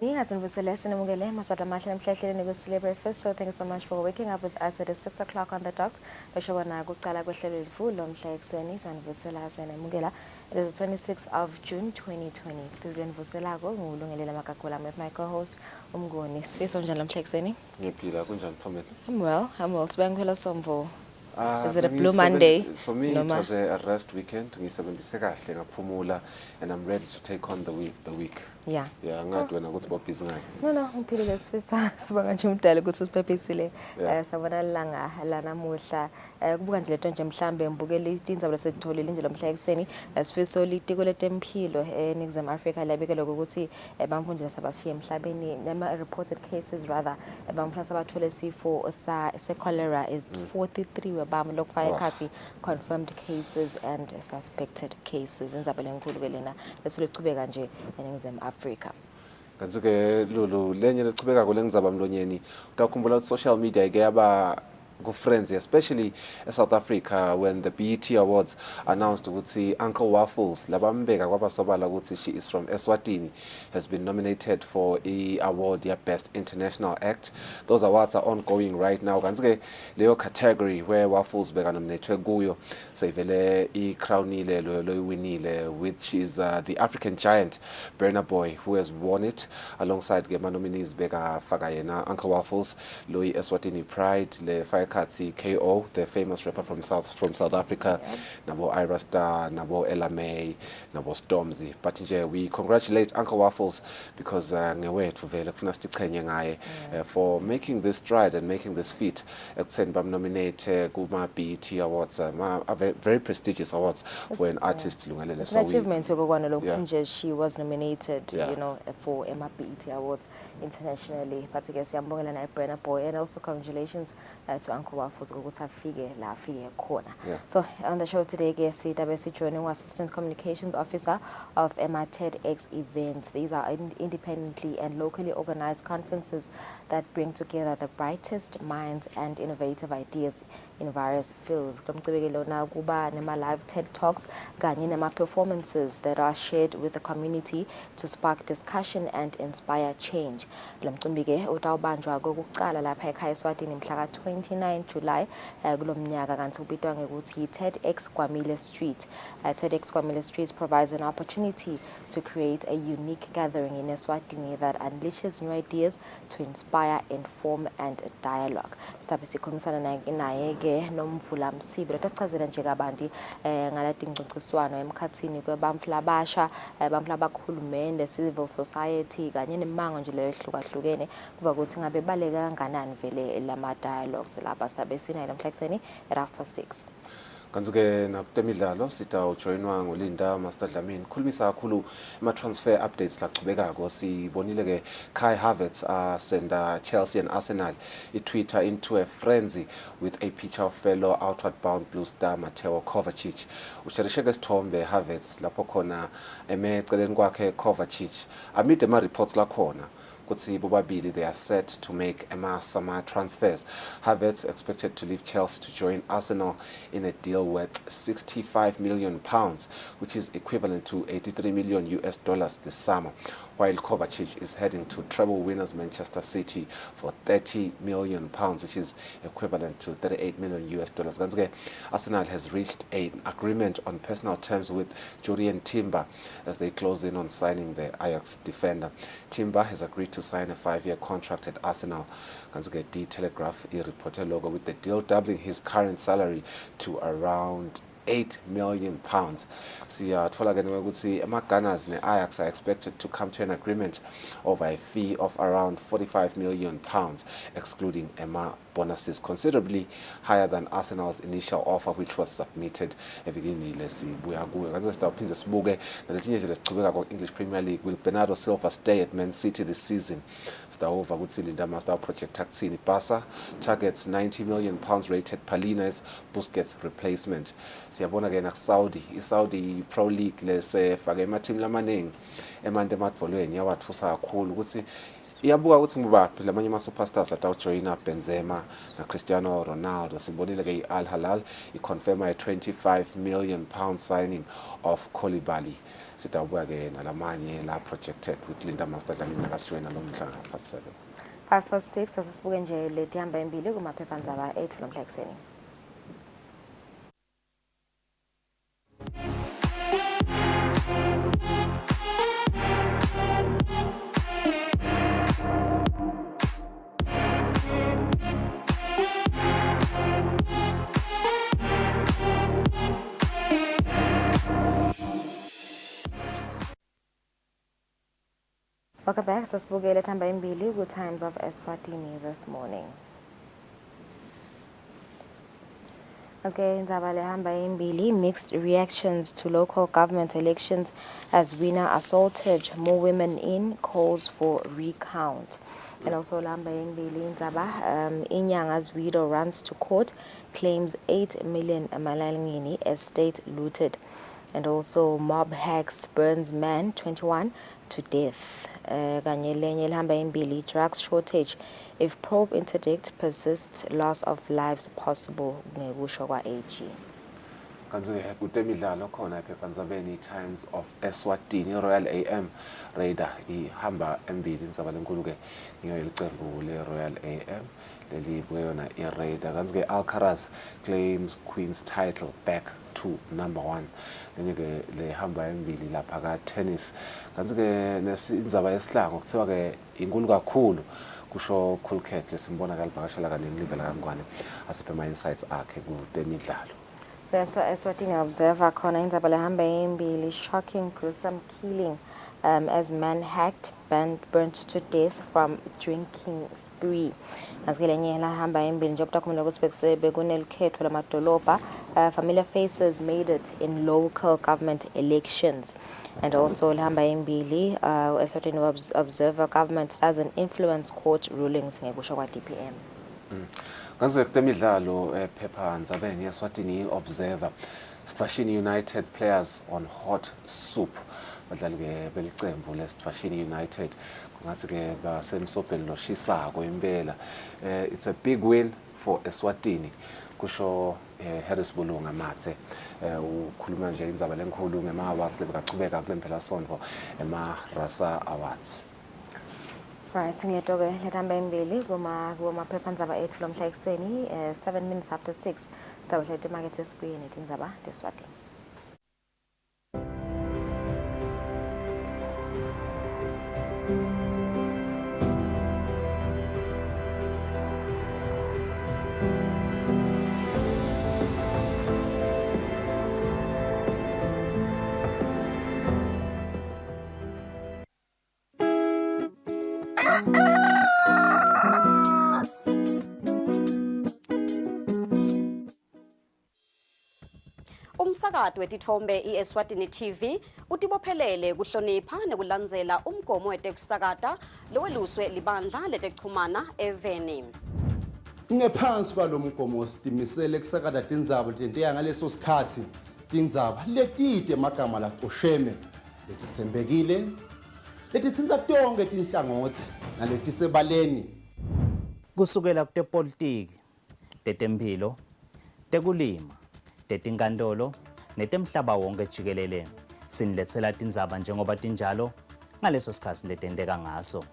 Thank you so much for waking up with us at 6 o'clock on the dot. It is the 26th of June 2023. With my co-host Umgoni. I'm well. Is it a blue Monday? For me, it was a rest weekend. And I'm ready to take on the week. Yeah. Yeah, I'm not when I go to busy. No, I'm pretty good. Sibanga nje umdala ukuthi usiphephesile. Sabona langa la namuhla. Kubuka nje leto nje mhlambe mbukele izindzaba lesitholile nje lomhla ekseni. Sifisa litiko letempilo eNingizimu Afrika labikela ukuthi bamfundile sabashiya emhlabeni nema reported cases rather bamfuna sabathole isifo se cholera 43 webam lokufaka ekhathi confirmed cases and suspected cases. Indzaba lenkulu ke lena lesokuchubeka nje eNingizimu Afrika. Kanti ke Lulu lenye lechubeka kolengizaba mlonyeni utakhumbula ukuthi social media ike yaba friends, especially in South Africa, when the BET Awards announced ukuthi Uncle Waffles labambeka kwabasobala ukuthi she is from Eswatini has been nominated for the award Best International Act. Those awards are ongoing right now. Kanti ke leyo category where Waffles beka nominated kuyo sevele iCrownile lo winile, which is the African giant Burna Boy, who has won it alongside ke nominees beka faka yena Uncle Waffles, lo Eswatini Pride le Kati KO, the famous rapper from South Africa, nabo Ira Star, nabo Ella May, nabo Stormzy. But we congratulate Uncle Waffles because for making this stride and making this feat. Nominate Guma BET Awards, very prestigious awards for an artist. It's an achievement. She was nominated, for Emma BET Awards internationally. But I guess Burna Boy, and also congratulations to Uncle Waffles corner. So on the show today, WC joining Assistant Communications Officer of Emma TEDx events. These are independently and locally organized conferences that bring together the brightest minds and innovative ideas in various fields. Live TED Talks, performances that are shared with the community to spark discussion and inspire change. 29 July kulomnyaka kanti ubitwa ngekuthi TEDx Gwamile Street. TEDx Gwamile Street provides an opportunity to create a unique gathering in Eswatini that unleashes new ideas to inspire, inform and dialogue. Sizabe sikhulumisana naye ke nomvula msibi lotachazela nje kabanti ngalathi ingxoxiswano emkhathini kwebamfla abasha bamfla abakhulumende civil society kanye nemango nje leyo ehlukahlukene kuba ukuthi ngabe baleka kanganani vele lama dialogues lapha sizabe sinayo namhlanje at 6:30. Kanti ke nakutemidlalo sitawujoinwa ngoLinda Master Dlamini khulumisa kakhulu ama transfer updates laqhubekako. Sibonile ke Kai Havertz senda Chelsea and Arsenal Twitter into a frenzy with a picture of fellow outward bound Blue Star Mateo Kovacic. Usharisheke sithombe Havertz lapho khona emeceleni kwakhe Kovacic amid ama reports lakhona ukuthi bobabili they are set to make summer transfers. Havertz expected to leave Chelsea to join Arsenal in a deal worth £65 million, which is equivalent to $83 million this summer, while Kovacic is heading to treble winners Manchester City for £30 million, which is equivalent to $38 million. Arsenal has reached an agreement on personal terms with Julian Timber as they close in on signing the Ajax defender. Timber has agreed to sign a 5-year contract at Arsenal. The Telegraph reported logo with the deal doubling his current salary to around £8 million. Gunners and Ajax are expected to come to an agreement over a fee of around £45 million, excluding bonuses, considerably higher than Arsenal's initial offer, which was submitted at the beginning. English Premier League. Will Bernardo Silva stay at Man City this season? Project Taxini Barca targets £90 million rated Palina's Busquets replacement. Siyabona again Saudi Pro League lesefake emateam lamaningi emande emadvolweni yawatfusa kakhulu ukuthi iyabuka ukuthi ngubaphi lamanye ama superstars latawujoyina Benzema, Cristiano Ronaldo. Sibonile ke Al Hilal iconfirma £25 million signing of Koulibaly. Sitawubuya ke nalamanye la projected with Linda Master Dlamini akasijoyina lo mdlalo past 7. 546 asisibuke nje leti hamba embili kumaphephandaba 8 lomhla ekseni. Welcome back. Sasibukele hamba embili good times of Eswatini this morning. Mixed reactions to local government elections as winner assaulted, more women in, calls for recount. And also Inyanga's widow runs to court, claims 8 million Malalangini estate looted. And also mob hacks burns man 21 to death. Drugs shortage. If probe interdict persists, loss of lives possible. Ngekusho kwa AG. Kanzi kutemidlalo khona ephephandabeni Times of Eswatini Royal AM Raider ihamba embili indzaba lenkulu ke ngiyo ilicembu le Royal AM leli buyona iRaider. Kanzi ke Alcaraz claims Queen's title back to number 1. Lenye ke le hamba embili lapha ka tennis. Kanzi ke nesindzaba yesihlangu kuthiwa ke inkulu kakhulu kusho Khulkhet lesimbona kalivakashela kaningi livela kaMngwane asiphe ama insights akhe kutemidlalo. Eswatini Observer khona indzaba lehamba embili shocking gruesome killing as man hacked burnt to death from drinking spree. Asikelenye lahamba embili njengoba takumela ukuthi bekunelikhetho lamadolobha familiar faces made it in local government elections. And also lihamba embili Eswatini Observer government doesn't influence court rulings ngekusho kwa DPM. Kanzi kutemidlalo ephephandabeni Eswatini Observer Eswatini United players on hot soup. Badlali ke belicembu leSwatini United kungathi ke basemsobheni loshisako impela. It's a big win for Eswatini kusho Harris Bulunga Mathe ukhuluma nje indzaba lenkulu ngema awards lebekachubeka kule mphela sonto ema-Rasa Awards. Right, singiyetoke lethamba embili kumaphephandaba 8 lomhla ekseni 7 minutes after 6 sitawuhleta imakethe esibuyeni indzaba leSwatini. Umsakazo wetithombe iEswatini TV utibophelele kuhlonipha nekulandzela umgomo wetekusakata loweluswe libandla letekuchumana eveni. Ngephansi kwalo mgomo sitimisele kusakata tindzaba letentiya ngaleso sikhatsi tindzaba letide emagama lacosheme letitsembekile letitsintsa tonke tinhlangothi naletisebaleni kusukela kutepolitiki, tetemphilo, tekulima, tetinkantolo netemhlaba wonke jikelele siniletsela tindzaba njengoba tinjalo ngaleso sikhatsi letenteka ngaso.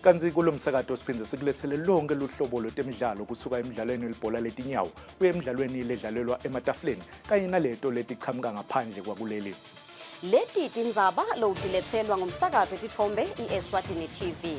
Kanzi kulo msakato siphindze sikulethele lonke luhlobo lwetemidlalo kusuka emidlalweni welibhola letinyawo kuye emidlalweni ledlalelwa ematafuleni kanye naleto letichamuka ngaphandle kwakuleli. Leti tindzaba lowutiletselwa ngumsakazo wetithombe iEswatini TV.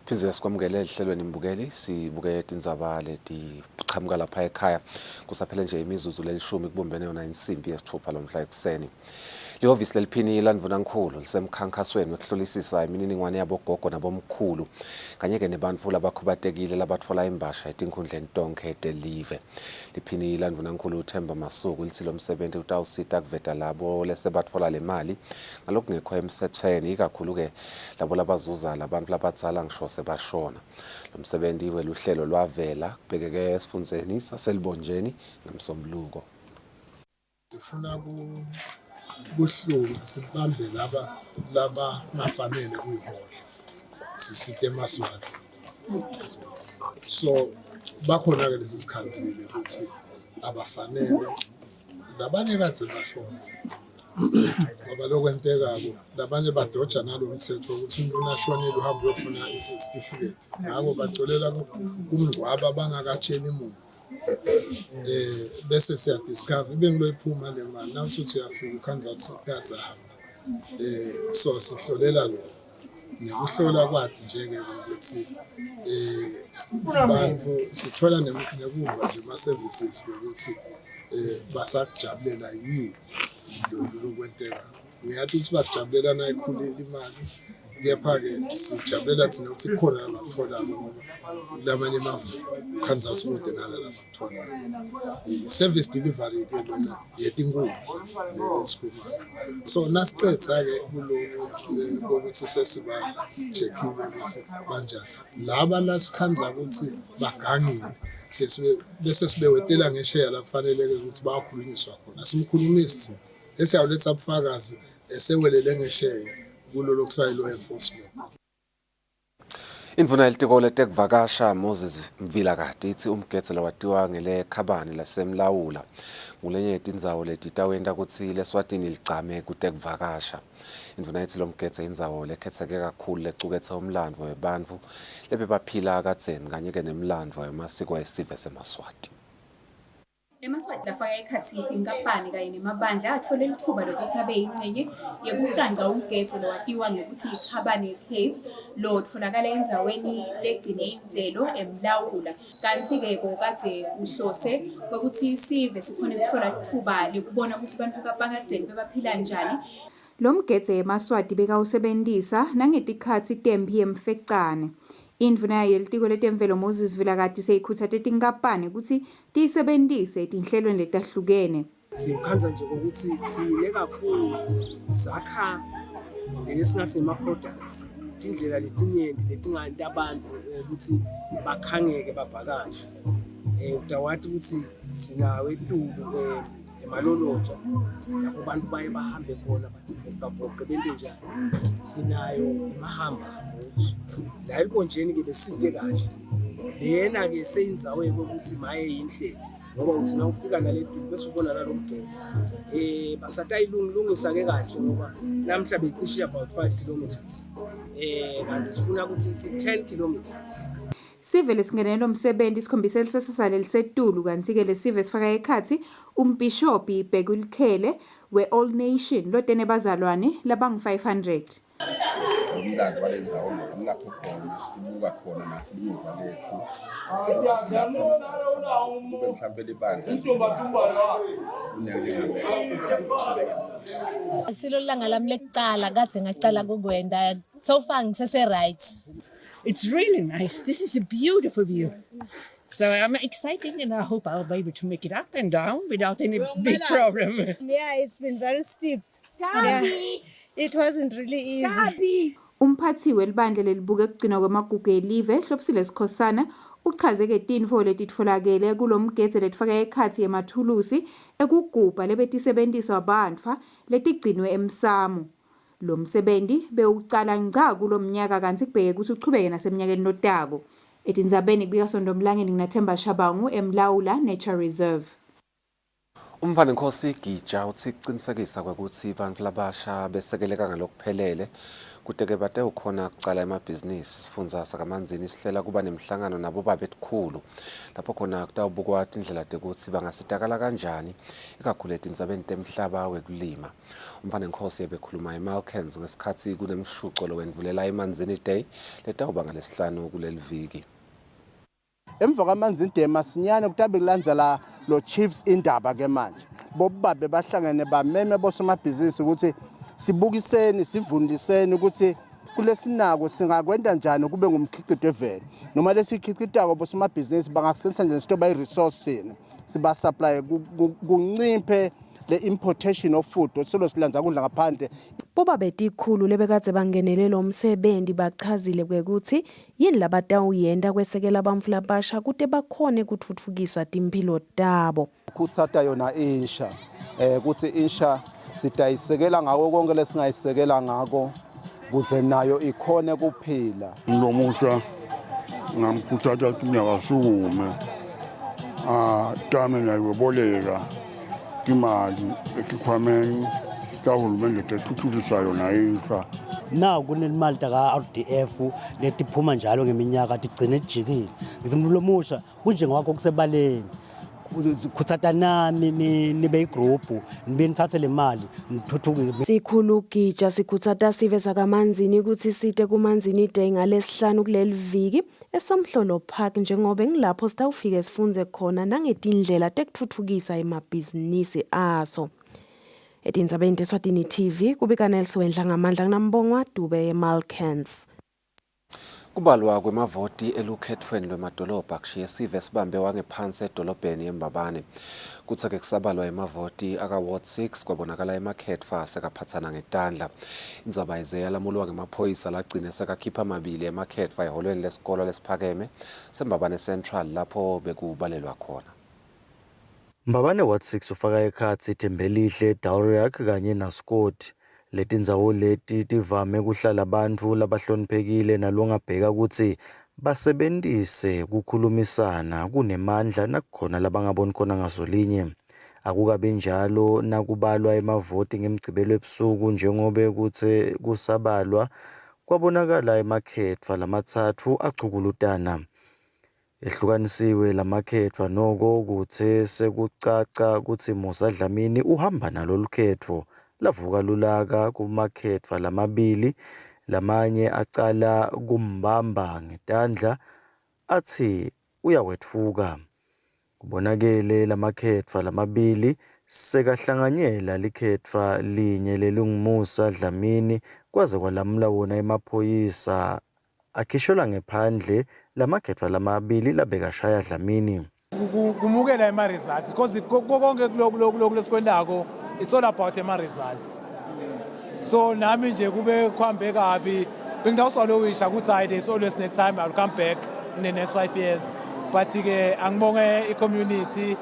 Phindze sikwamukele ehlelweni imbukeli sibuke tindzaba leti qhamuka lapha ekhaya kusaphele nje imizuzu lelishumi kubumbene yona insimbi yesithupha lomhla ekuseni. Lihhovisi leliphini landvunankhulu lisemkhankasweni wekuhlolisisa imininingwane yabogogo nabomkhulu kanye-ke nebantfu labakhubatekile labatfola imbasha etinkhundleni tonkhe telive. Liphini landvunankhulu uThemba Masuku lithi lo msebenzi utawusita kuveta labo lese batfola le mali ngalokungekho emsethweni ikakhulu-ke labo labazuza labantu labadzala ngisho sebashona. Lo msebenzi weluhlelo lwavela kubhekeke esifundzeni saselibonjeni ngeMsombuluko. Sifuna kuhlungu sibambe laba mafanele kuyihole sisite emaswati so bakhona ke lesi sikhanzile ukuthi abafanele labanye kadze bashona ngoba lokwenteka labanye badoja nalo mthetho ukuthi umuntu unashonile uhamba uyofuna isitifiketi ngako bacolela kumngcwaba bangakatsheli umuntu bese siya discover bengiloyiphuma le mali nawuthi uyafika ukhanza ukuthi kazahamba so sihlolela lo nekuhlola kwathi njeke ukuthi abantu sithola nekuva nje ama services ukuthi basakujabulela yini lokwenteka ngiyathi ukuthi bajabulela nayikhulile imali kepha-ke sijabulela thina ukuthi khona abakutholayo ngoba kulamanye amavu khanza ukuthi kude nalala abakutholayo i-service delivery-ke lena yetinkundla lesikhulumayo so nasicedza-ke kuloku kokuthi sesiba-check-ile ukuthi banjani laba lasikhanza ukuthi bagangile bese sibewetela ngesheya la kufanele-ke ukuthi bayakhulunyiswa khona simkhulumisi thina esiyawuletha ubufakazi esewelele ngesheya kulolo kuthiwa law enforcement. Indvuna yelitiko letekuvakasha Moses Mvilakati ithi umgetse lawatiwa ngele khabani lasemlawula ngulenye yetindzawo letitawenta kutsi leSwatini ligcame kutekuvakasha. Indvuna ithi lo mgetse indzawo lekhetseke kakhulu lecuketse umlandvo webantfu lebebaphila kadzeni kanye-ke nemlandvo wemasiko esive semaswati. EmaSwati lafaka ekhatsi tinkampani kanye nemabandla atfole litfuba lokuthi abe yingxenye yekucanca umgetse lowatiwa ngekuthi ikhabane cave lo utfolakala endzaweni legcine imvelo emlawula kanti-ke kokadze uhlose kwekuthi sive sikhone kutfola litfuba lekubona ukuthi bantfu kabangadzeni bebaphila njani. Lo mgetse emaswati bekawusebentisa nangetikhatsi temphi yemfecane. Indvuna yelitiko letemvelo Moses Vilakati seyikhuthaze tinkampani ukuthi tiyisebentise etinhlelweni letahlukene. Sikhanza nje ukuthi sine kakhulu sakha lesingathi ama-products tindlela letinyenti letinganti abantu ukuthi bakhangeke bavakashe. Utawati ukuthi sinawe etulu emaloloja lapho abantu baye bahambe khona bavoke bente njani. Sinayo imahamba la elibonjeni-ke besite kahle lena-ke seyindzawo ukuthi maye yinhle ngoba uthi nawufika naletulo bese ubona nalo mgetse basatayilungisa-ke kahle ngoba namhla becishe about 5 kilometers kanti sifuna ukuthi ithi 10 kilometers. Sive lesingenelo umsebenzi isikhombise lisesasale lisetulu kanti-ke lesive sifaka ekhatsi umbhishobhi Bhekulikhele we-All Nation lotene bazalwane labangu-500. Umlando walenzawo le lapho khona sibuka khona nathi limuva lethu kube mhlambe libandla Silo langa lami lekucala kadze ngacala kukwenda so far ngisese right. It's really nice. This is a beautiful view. So I'm excited and I hope I'll be able to make it up and down without any big problem. Yeah, it's been very steep. Yeah, it wasn't really easy. Umphathi welibandla lelibuka ekugcina kwemagugu elive Hlopsile Sikhosana uchazeke tintfo letitfolakele kulomgetse letifaka ekhatsi yemathulusi ekugubha lebetisebentisa bantfa letigcinwe emsamo. Lo msebenzi bewucala ngca kulomnyaka kanti kubheke ukuthi uchubeke nasemnyakeni lotako. Etindzabeni kubika Sondomlangeni nginaThemba Shabangu eMlawula Nature Reserve. Umvana Nkosi Gija uthi kuqinisekisa ukuthi abantu labasha besekeleka ngalokuphelele kuteke bate ukhona kucala emabhizinisi sifundza sakamanzini sihlela kuba nemhlangano nabo babetkhulu lapho khona kutawubukwa indlela tekuthi bangasitakala kanjani ikakhulu etindzabeni temhlaba wekulima. Umvana Nkosi ebekhuluma eMalkens ngesikhathi kunemshuco lowendvulela emanzini day letawuba ngalesihlanu kuleli viki. Emva kwamanzini day masinyane kutabe kulandzela lo chiefs indaba ke manje bobabe bahlangene bameme bosomabhizinisi ukuthi sibukiseni sivundiseni ukuthi kulesinako singakwenda njani kube ngumkhiqido evele noma lesikhiqidako bosomabhizinisi bangakusebenzisa nje sitoba i-resource siba supply kunciphe le importation of food solo silandza kudla ngaphandle. Boba betikhulu lebekadze bangenele lo msebenzi bachazile kwekuthi yini labatawuyenda kwesekela bantfu labasha kute bakhone kutfutfukisa timphilo tabo. Kutsata yona insha kuthi insha sitayisekela ngako konke lesingayisekela ngako kuze nayo ikhone kuphila. Lomusha ngamkhuthaza ukuthi ngiyasukume tame nayo boleka imali ekikhwameni kahulumende tethuthukisa yona insha. Na kunemali taka-RDF letiphuma njalo ngeminyaka tigcine jikile. Ngizimlo lomusha kunjengwakho kusebaleni. Khutsata nami nibe igroupu nibe nithathe le mali nithuthukise. Sikhulu Gija sikhutsata sive sakamanzini ukuthi site kumanzini day ngalesihlanu kuleli viki eSamhlolo Park njengoba ngilapho sitawufika sifunze khona nangetindlela tekuthuthukisa emabhizinisi aso. Etindzabeni teSwatini TV kubika Nelson Wendla ngamandla kunambongwa Dube eMalkens. Kubalwa kwemavoti elukhethweni lwemadolobha kushiye sive sibambe wangephansi edolobheni eMbabane. Kutsake kusabalwa emavoti aka Ward 6 kwabonakala emakhetfa sekaphathana ngetandla. Indzaba izeyalamulwa ngemaphoyisa lagcine sekakhipha amabili emakhetfa eholweni lesikolo lesiphakeme seMbabane Central lapho bekubalelwa khona. Mbabane Ward 6 ufaka ekhatsi Tembelihle, Dalriak kanye naScott. Letindzawo leti tivame kuhlala abantu labahloniphekile nalongabheka ukuthi basebentise kukhulumisana kunemandla nakukhona labangaboni khona ngasolinye. Akukabi njalo nakubalwa emavoti ngemgcibelo ebusuku njengoba kuthe kusabalwa kwabonakala emakhetfa lamatsatfu achukulutana. Ehlukanisiwe lamakhetfa noko kuthe sekucaca ukuthi Musa Dlamini uhamba nalo lukhetfo. Lavuka lulaka kumakhetfa lamabili lamanye acala kumbamba ngetandla athi uyawetfuka. Kubonakele lamakhetfa lamabili sekahlanganyela likhetfa linye lelingumusa Dlamini kwaze kwalamula wona emaphoyisa akhishola ngephandle lamakhetfa lamabili labekashaya Dlamini. Kumukela ema-results because konke kulokhu lesikwendako it's all about ema-results. So nami nje kube kuhambe kabi bengidawusalowisha ukuthi hayi there's always next time I'll come back in the next 5 years. But ke angibonge i-community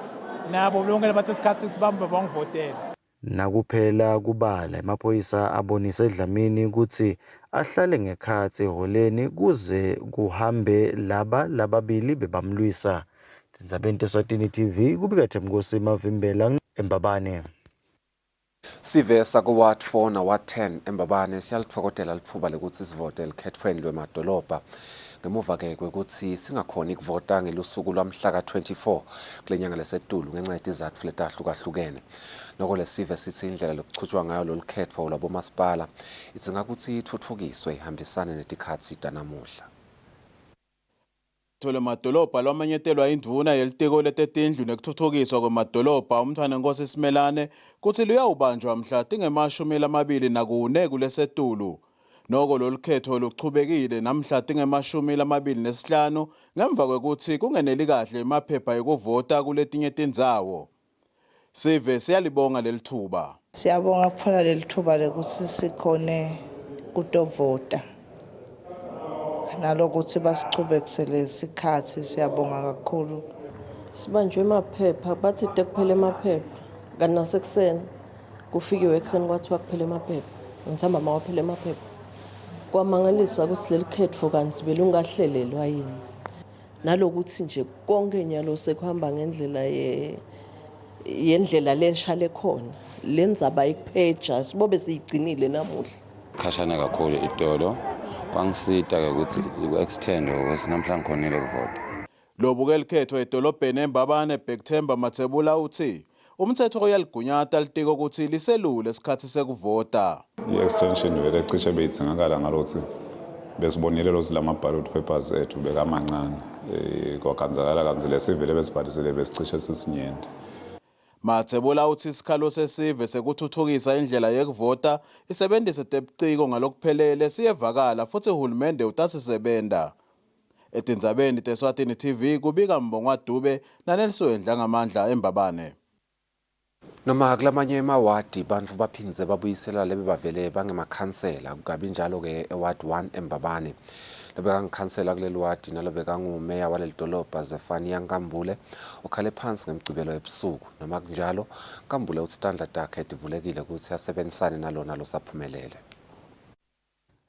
nabo bonke labathe isikhathi sibamba bangivotela. Nakuphela kubala emaphoyisa abonise Dlamini ukuthi ahlale ngekhatsi eholeni kuze kuhambe lababili bebamlwisa. Tindzabeni teSwatini TV kubika Themkosi Mavimbela eMbabane. Sive sakuward 4 na ward 10 eMbabane siyalitfokotela litfuba lekuthi sivote elikhethweni lwemadolobha. Ngemuva ke kwekuthi singakhoni ukuvota ngelusuku lwamhla ka-24 kule nyanga lesetulu ngenxa yetizatfu letahlukahlukene. Noko lesive sithi indlela lokuchutshwa ngayo lolukhetfo lwabomasipala idzinga ukuthi itfutfukiswe ihambisane netikhatsi tanamuhla. Thole madolobha lwamanyetelwa indvuna yelitiko letetindlu nekuthuthukiswa kwemadolobha umthwana Nkosi Simelane kuthi luyawubanjwa mhla tinge-24 kulesetulu. Noko lolukhetho luchubekile namhla tinge-25 ngemva kwekuthi kungeneli kahle emaphepha ekuvota kuletinye tindzawo. Sive siyalibonga lelithuba. Siyabonga kuphola lelithuba lekuthi sikhone kutovota. Nalokuthi basichubekisele isikhathi siyabonga kakhulu. Sibanjwe emaphepha bathi kuphela emaphepha kanti nasekuseni kufikiwe ekuseni kwathiwa kuphela emaphepha. Ngithamba mawaphela emaphepha. Kwamangaliswa ukuthi leli khetho kanti belungahlelelwa yini. Nalokuthi nje konke nyalo sekuhamba ngendlela yendlela lensha lekhona lendzaba ikupheja sibobe siyigcinile namuhla khashana kakhulu itolo kwangisita ke ukuthi iku-extend ukuthi namhlanje ngikhonile ukuvota. Lobu ke likhethwa edolobheni eMbabane Bhekthemba Mathebula uthi umthetho uyaligunyata litiko ukuthi liselule isikhathi sekuvota. I-extension vele cishe beyithingakala ngalokuthi besibonile lokuthi lama ballot papers ethu bekamancane kwakanzakala kanzile sivele besibhalisele besicishe sisinyende. Mathebula uthi isikhalo sesive sekuthuthukisa indlela yekuvota isebenzise tebuciko ngalokuphelele siyevakala futhi uhulumende utasisebenta. Etindzabeni teSwatini TV kubika Mbongwa Dube naNelson Dlangamandla eMbabane. Noma kulamanye emawadi bantfu baphindze babuyisela lebe bavele bangemakhansela kugabi njalo ke eward 1 eMbabane. Lobe ngikhansela kuleli wadi nalobe kangumeya waleli dolobha Zefania Nkambule ukhale phansi ngemgcibelo ebusuku noma kunjalo Nkambule uthi standla takhe divulekile ukuthi asebenzisane nalona losaphumelele.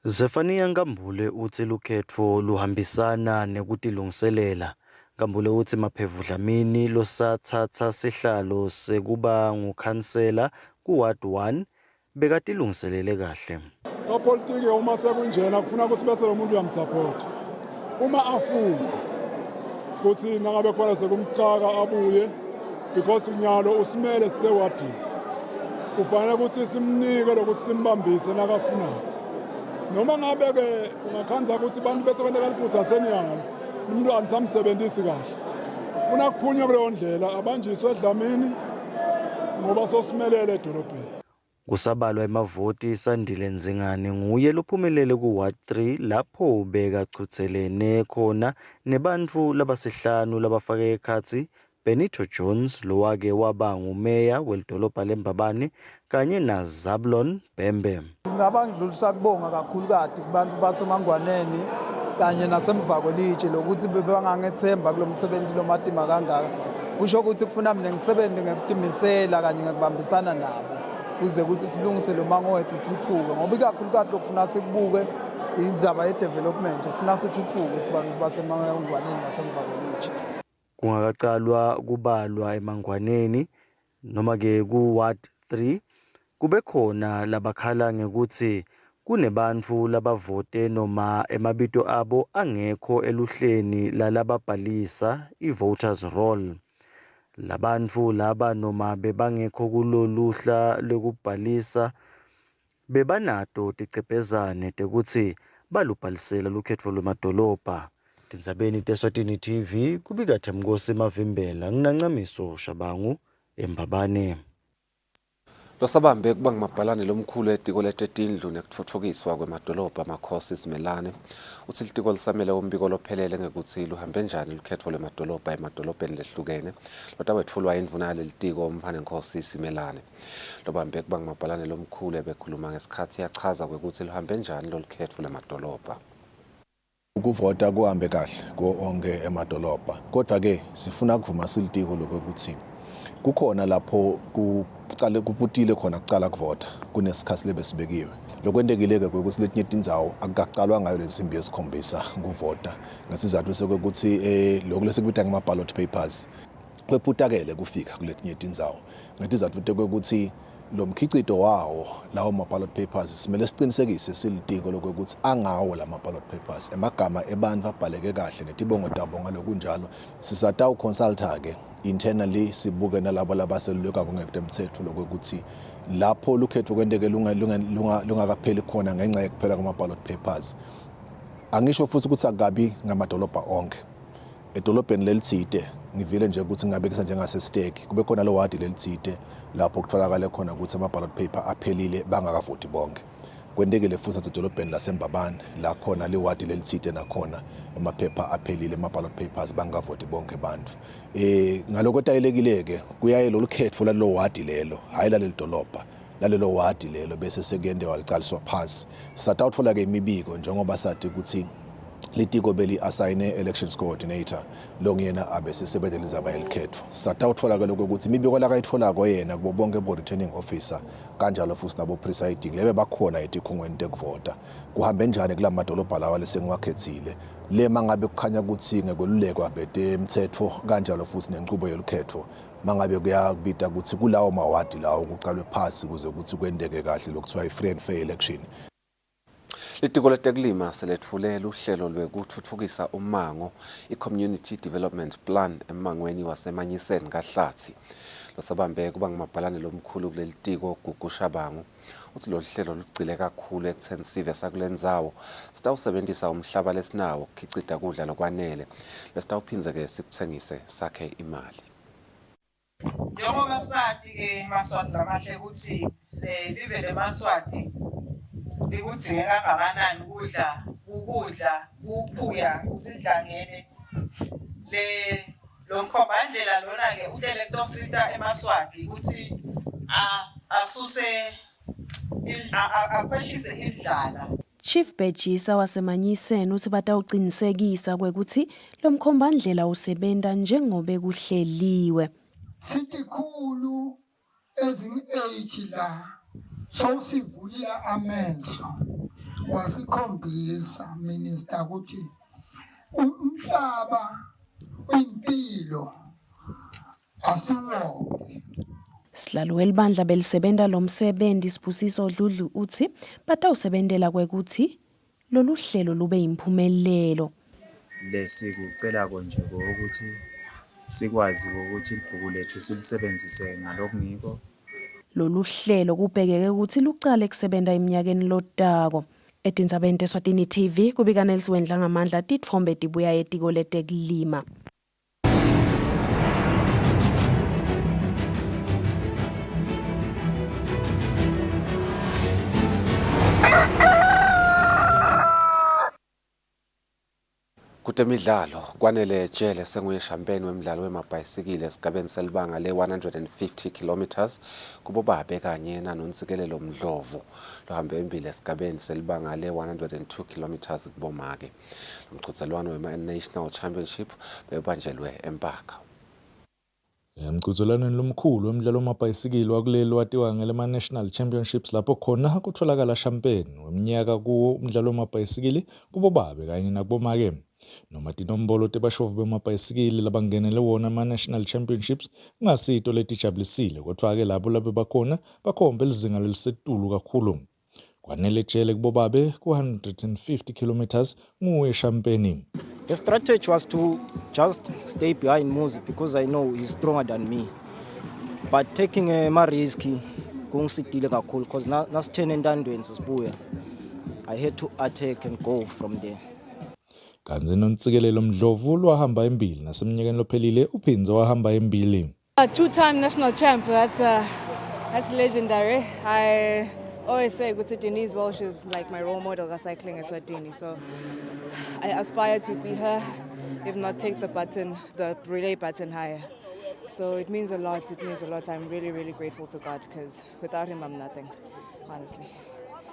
Zefania Nkambule uthi lukhetfo luhambisana nekutilungiselela. Nkambule uthi Maphevu Dlamini losathatha sihlalo sekuba ngukhansela kuward 1 bekatilungiselele kahle. Kapolitiki uma sekunjena kufuna ukuthi bese lo muntu uyamsupport. Uma afuna ukuthi nangabe khona sekumxaka abuye because unyalo usimele sisewadini. Kufanele ukuthi simnike lokuthi simbambise nakafunayo. Noma ngabe ke ungakhanza ukuthi abantu bese kwendeka liphutha senyalo umuntu anisamsebenzisi kahle. Ufuna kuphunywa kuleyo ndlela abanjiswe Dlamini ngoba sosimelele edolobheni. Kusabalwa emavoti Sandile Nzingane nguye lophumelele kuward 3 lapho bekachuthelene khona nebantfu labasihlanu labafake ekhatsi Benito Jones lowake waba ngumeya welidolobha leMbabane kanye naZablon Bembe. Ngaba ngidlulisa kubonga kakhulu kade kubantu basemangwaneni kanye nasemva kwelitshe lokuthi bebangangethemba kulomsebenzi lomatima kangaka. Kusho ukuthi kufuna mina ngisebenze ngekutimisela kanye ngekubambisana nabo kuze ukuthi silungise lo mango wethu uthuthuke ngoba ikakhulu kade lokufuna sikubuke indzaba ye-development kufuna sithuthuke sibantu basemangwaneni nasemva kwelitshe. Kungakacalwa kubalwa emangwaneni noma ke ku-ward 3 kube khona labakhala ngekuthi kunebantfu labavote noma emabito abo angekho eluhleni lalababhalisa i-voters roll. Labantfu laba noma bebangekho kuloluhla lokubhalisa bebanato ticepezane tekuthi balubhalisela lukhetfo lwemadolobha. Tindzabeni teSwatini TV kubika Themkosi Mavimbela nginancamiso Shabangu eMbabane. Losabambe kuba ngimabhalane lomkhulu etiko letetindlu nekutfutfukiswa kwemadolobha amakhosi simelane uthi litiko lisamele umbiko lophelele ngekuthi luhambe njani lukhetfo lwemadolobha emadolobheni lehlukene lotawetfulwa indvuna yaleli tiko umfana Nkosi simelane. Lobambe kuba ngimabhalane lomkhulu ebekhuluma ngesikhathi yachaza kwekuthi luhambe njani lolukhetfo lwemadolobha. Ukuvota kuhambe kahle konke emadolobha kodwa ke sifuna kuvuma silitiko lokuthi kukhona lapho kuputile khona kucala kuvota kunesikhathi lebesibekiwe lokwendekile ke ukuthi letinye tindzawo akukaqalwa ngayo lensimbi yesikhombisa kuvota ngesizathu sokuthi lokho lesikubita ngama ballot papers kweputakele kufika kuletinye tindzawo ngetizathu ukuthi lo mkhicito wawo lawo ma ballot papers simele siqinisekise silitiko lokuthi angawo lama ballot papers emagama ebantfu abhaleke kahle netibongo tabo ngalokunjalo sisatawu consulta ke internally sibuke nalabo labaseluleka ngekutemthetho lokuthi lapho lukhetho kwendeke lungakapheli khona ngenxa yekuphela kwama ballot papers. Angisho futhi ukuthi akabi ngamadolobha onke edolobheni lelithide ngivile nje ukuthi ngabekisa njengasesteki kube khona lo ward lelithide lapho kutholakala khona ukuthi ama ballot paper aphelile bangakavoti bonke. Kwendekile futhi edolobheni laseMbabane la khona le ward lelithide nakhona amaphepha aphelile ama ballot papers bangakavoti bonke bantu. Ngaloko tayelekileke kuyaye lolukhetho lalo ward lelo hayi laleli dolobha lalelo ward lelo bese sekuyende walicaliswa phansi. Satawuthola ke imibiko njengoba sathi ukuthi litiko beli assigne elections coordinator lo ngiyena abesisebenzela izaba elikhetho satawuthola ke lokho ukuthi imibiko la kayithola koyena kubo bonke bo returning officer kanjalo futhi nabo presiding lebe bakhona etikhungweni tekuvota kuhambe njani kulamadolobha lawa lesengiwakhethile le mangabe kukhanya ukuthi ngekolulekwa bete umthetho kanjalo futhi nenqubo yolukhetho mangabe kuyabita ukuthi kulawo mawadi lawo kuqalwe phasi kuze ukuthi kwendeke kahle lokuthiwa i-free and fair election. Litiko letekulima seletfulela uhlelo lwekutfutfukisa umango i-Community Development Plan emangweni wasemanyiseni kaHlatsi. Losabambe kuba ngumabhalane lomkhulu kuleli tiko Gugu Shabangu. Uthi lo hlelo lugcile kakhulu ekutheni sive sakulendzawo sitawusebenzisa umhlaba lesinawo ukukhicita kudla lokwanele lesitawuphindze-ke sikuthengise sakhe imali. Njengoba sathi ke Maswati lamahle ukuthi live leMaswati likudzinge kangakanani ukudla ukuphuya sidlangene lo mkhombandlela lona ke uhlele tosita eMaswati ukuthi asuse akweshise indlala. Chief Bejisa wasemanyiseni uthi batawuqinisekisa kwekuthi lo mkhombandlela usebenta njengobe kuhleliwe. Sikhulu ezing-8 la sosivulile amehlo wasikhombisa minister ukuthi umhlaba impilo asiwonke. Sihlalo welibandla belisebenta lo msebenzi Sibusiso Dludlu uthi batawusebentela kwekuthi lolu hlelo lube yimpumelelo. Lesikucela konje ukuthi sikwazi ukuthi ibhuku lethu silisebenzise ngalokungiko. Lolu hlelo kubhekeke ukuthi lucale kusebenta iminyakeni lotako. Etindzabeni Eswatini TV kubika Nelson Wendla ngamandla titfombe tibuya etiko letekulima. Kutemidlalo kwanele Jele senguye shampiyoni wemidlalo wemabhayisikile esigabeni selibanga le-150 kilometers kubo babe kanye nanontsikelelo Mdlovu lohambe embili esigabeni selibanga le-102 kilometers kubomake. Umqhudelwano wema-National Championship bebanjelwe eMpaka. Emqhudelwaneni lomkhulu wemidlalo wamabhayisikile wakuleli watiwa ngema-National Championships lapho khona kutholakala shampiyoni weminyaka kuwo umdlalo wamabhayisikile kubo babe kanye nakubomake. Noma tinombolo tebashovu bemabhayisikili labangenele wona ama-National Championships kungasito letijabulisile kodwa-ke labo labe bakhona bakhombe lizinga lelisetulu kakhulu. Kwanele Jele kubo babe ku-150 kilometers nguye shampiyoni. The strategy was to just stay behind Muzi because I know he's stronger than me. But taking a risk kungisidile kakhulu because nasithene entandweni sisibuya. I had to attack and go from there. Kanzi nontsikelelo Mdlovu lwahamba embili nasemnyakeni lophelile uphindze wahamba embili. A two-time national champ, that's legendary. I always say that Denise Walsh is like my role model of cycling Eswatini, so I aspire to be her, if not take the relay button higher. So it means a lot, I'm really, really grateful to God because without him I'm nothing, honestly.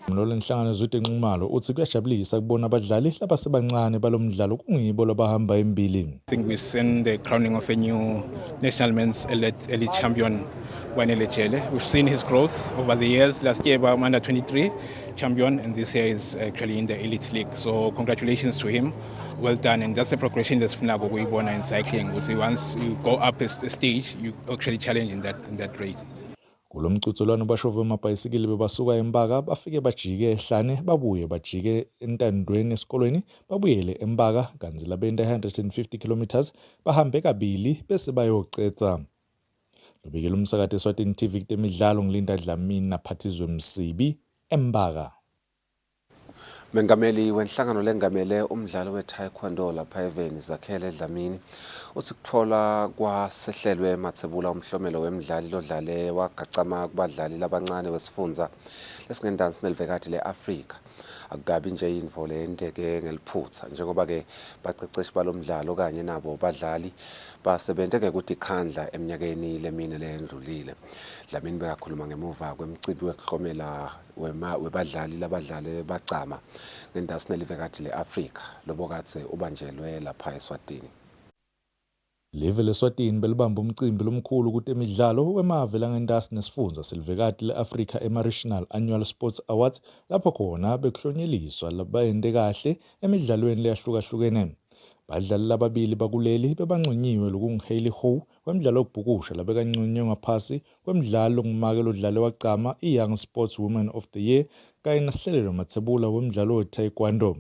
Mlolo nhlangano zwete nqumalo uthi kuyajabulisa kubona abadlali labasebancane balomdlalo kungibo labahamba embili. I think we've seen the crowning of a new national men's elite champion, Gwamile Street. We've seen his growth over the years. Last year, about under 23 champion, and this year is actually in the elite league. So congratulations to him. Well done, and that's a progression that's Funago Wibona in cycling. Once you go up a stage, you actually challenge in that rate. Kulomqhudelwano bashovu bemabhayisikile bebasuka eMpaka bafike bajike ehlane babuye bajike entandweni esikolweni babuyele eMpaka kanzi labenta 150 kilometers bahambe kabili bese bayocetsa. Lobekela umsakazo Eswatini TV kutemidlalo ngilinda Dlamini naphathizwe Msibi eMpaka. Mengameli wenhlangano lengamele umdlalo we-taekwondo lapha eveni Zakhele Dlamini uthi kuthola kwasehlelwe mathebula umhlomelo wemidlali lodlale wagacama kubadlali labancane wesifundza lesingendansi nelivekati le-Afrika. Akugabi nje info leyendeke ngeliphutha njengoba-ke baqeqeshi balomdlalo kanye nabo badlali basebente-ke ukuthi ikhandla eminyakeni lemine leyendlulile. Dlamini bekakhuluma ngemuva kwemicimbi wekuhlomela webadlali labadlale bacama ngendasi nelivekati le-Afrika lobo kade ubanjelwe lapha eSwatini. Live leSwatini belibamba umcimbi lomkhulu kutemidlalo wemave langendasi nesifundza selivekati le-Afrika ema-Regional Annual Sports Awards lapho khona bekuhlonyeliswa labayente kahle emidlalweni leyahlukahlukene. Badlali lababili bakuleli bebanqunyiwe lokungu-Hailey Ho kwemidlalo yokubhukusha labekanqunywe ngaphasi kwemidlalo ngumakelo odlale wagcama i-Young Sportswoman of the Year kanye nasihlelelo mathebula wemidlalo we-taekwondo.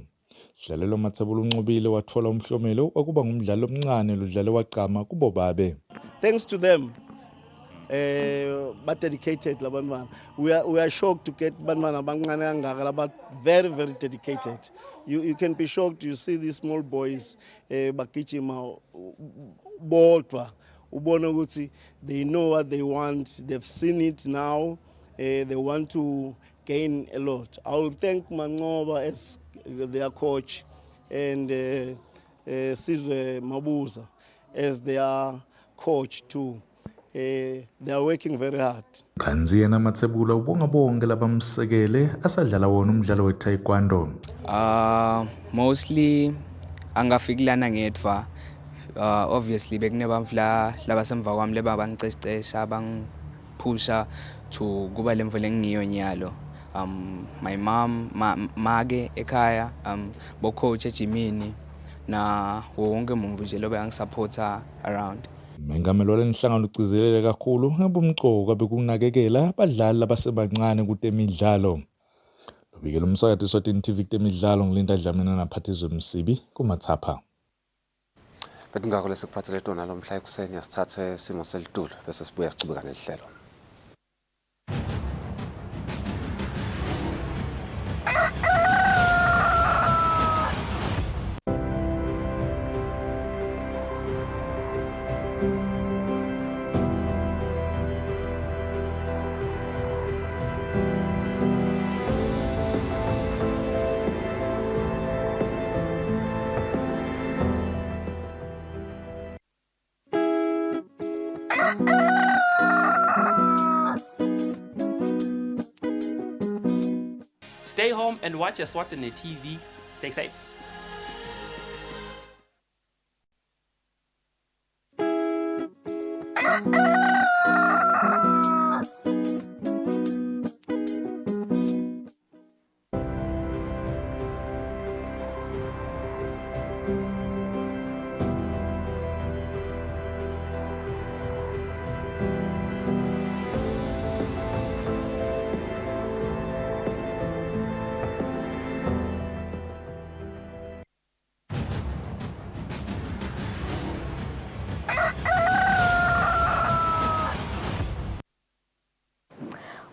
Sihlelelo mathebula unqobile wathola umhlomelo wakuba ngumdlalo omncane lodlale wagcama kubo babe. Thanks to them, but dedicated labantwana. We are shocked to get bantwana abancane kangaka, but very dedicated. You can be shocked. You see these small boys bagijima bodwa. Ubona ukuthi they know what they want. They've seen it now. They want to gain a lot. I will thank Manqoba as their coach and Sizwe Mabuza as their coach too. They are working very hard. Kanzi yena Mathebula ubonga bonke labamsekele asadlala wona umdlalo we-taekwondo. Mostly angafiklana ngedva. Obviously bekunebamfla labasemva kwami lebabangicecesha bangphusha to kuba lemvo lengiyo nyalo. My mom mage ekhaya bo coach ejimini na wonke umuntu nje lobe angisupporta around. Mengamelo lenhlangano ugcizelele kakhulu ngabumqoka bekunakekela abadlali labasebancane kutemidlalo. Lobikela umsakazo Eswatini TV kutemidlalo ngilinda Dlamini naphathizwe Msibi kumathapha. Bedingakho lesikuphathele tona lo mhla ekuseni asithathe simo selitulo bese sibuya sicubeka nehlelo. Stay home and watch Eswatini TV. Stay safe.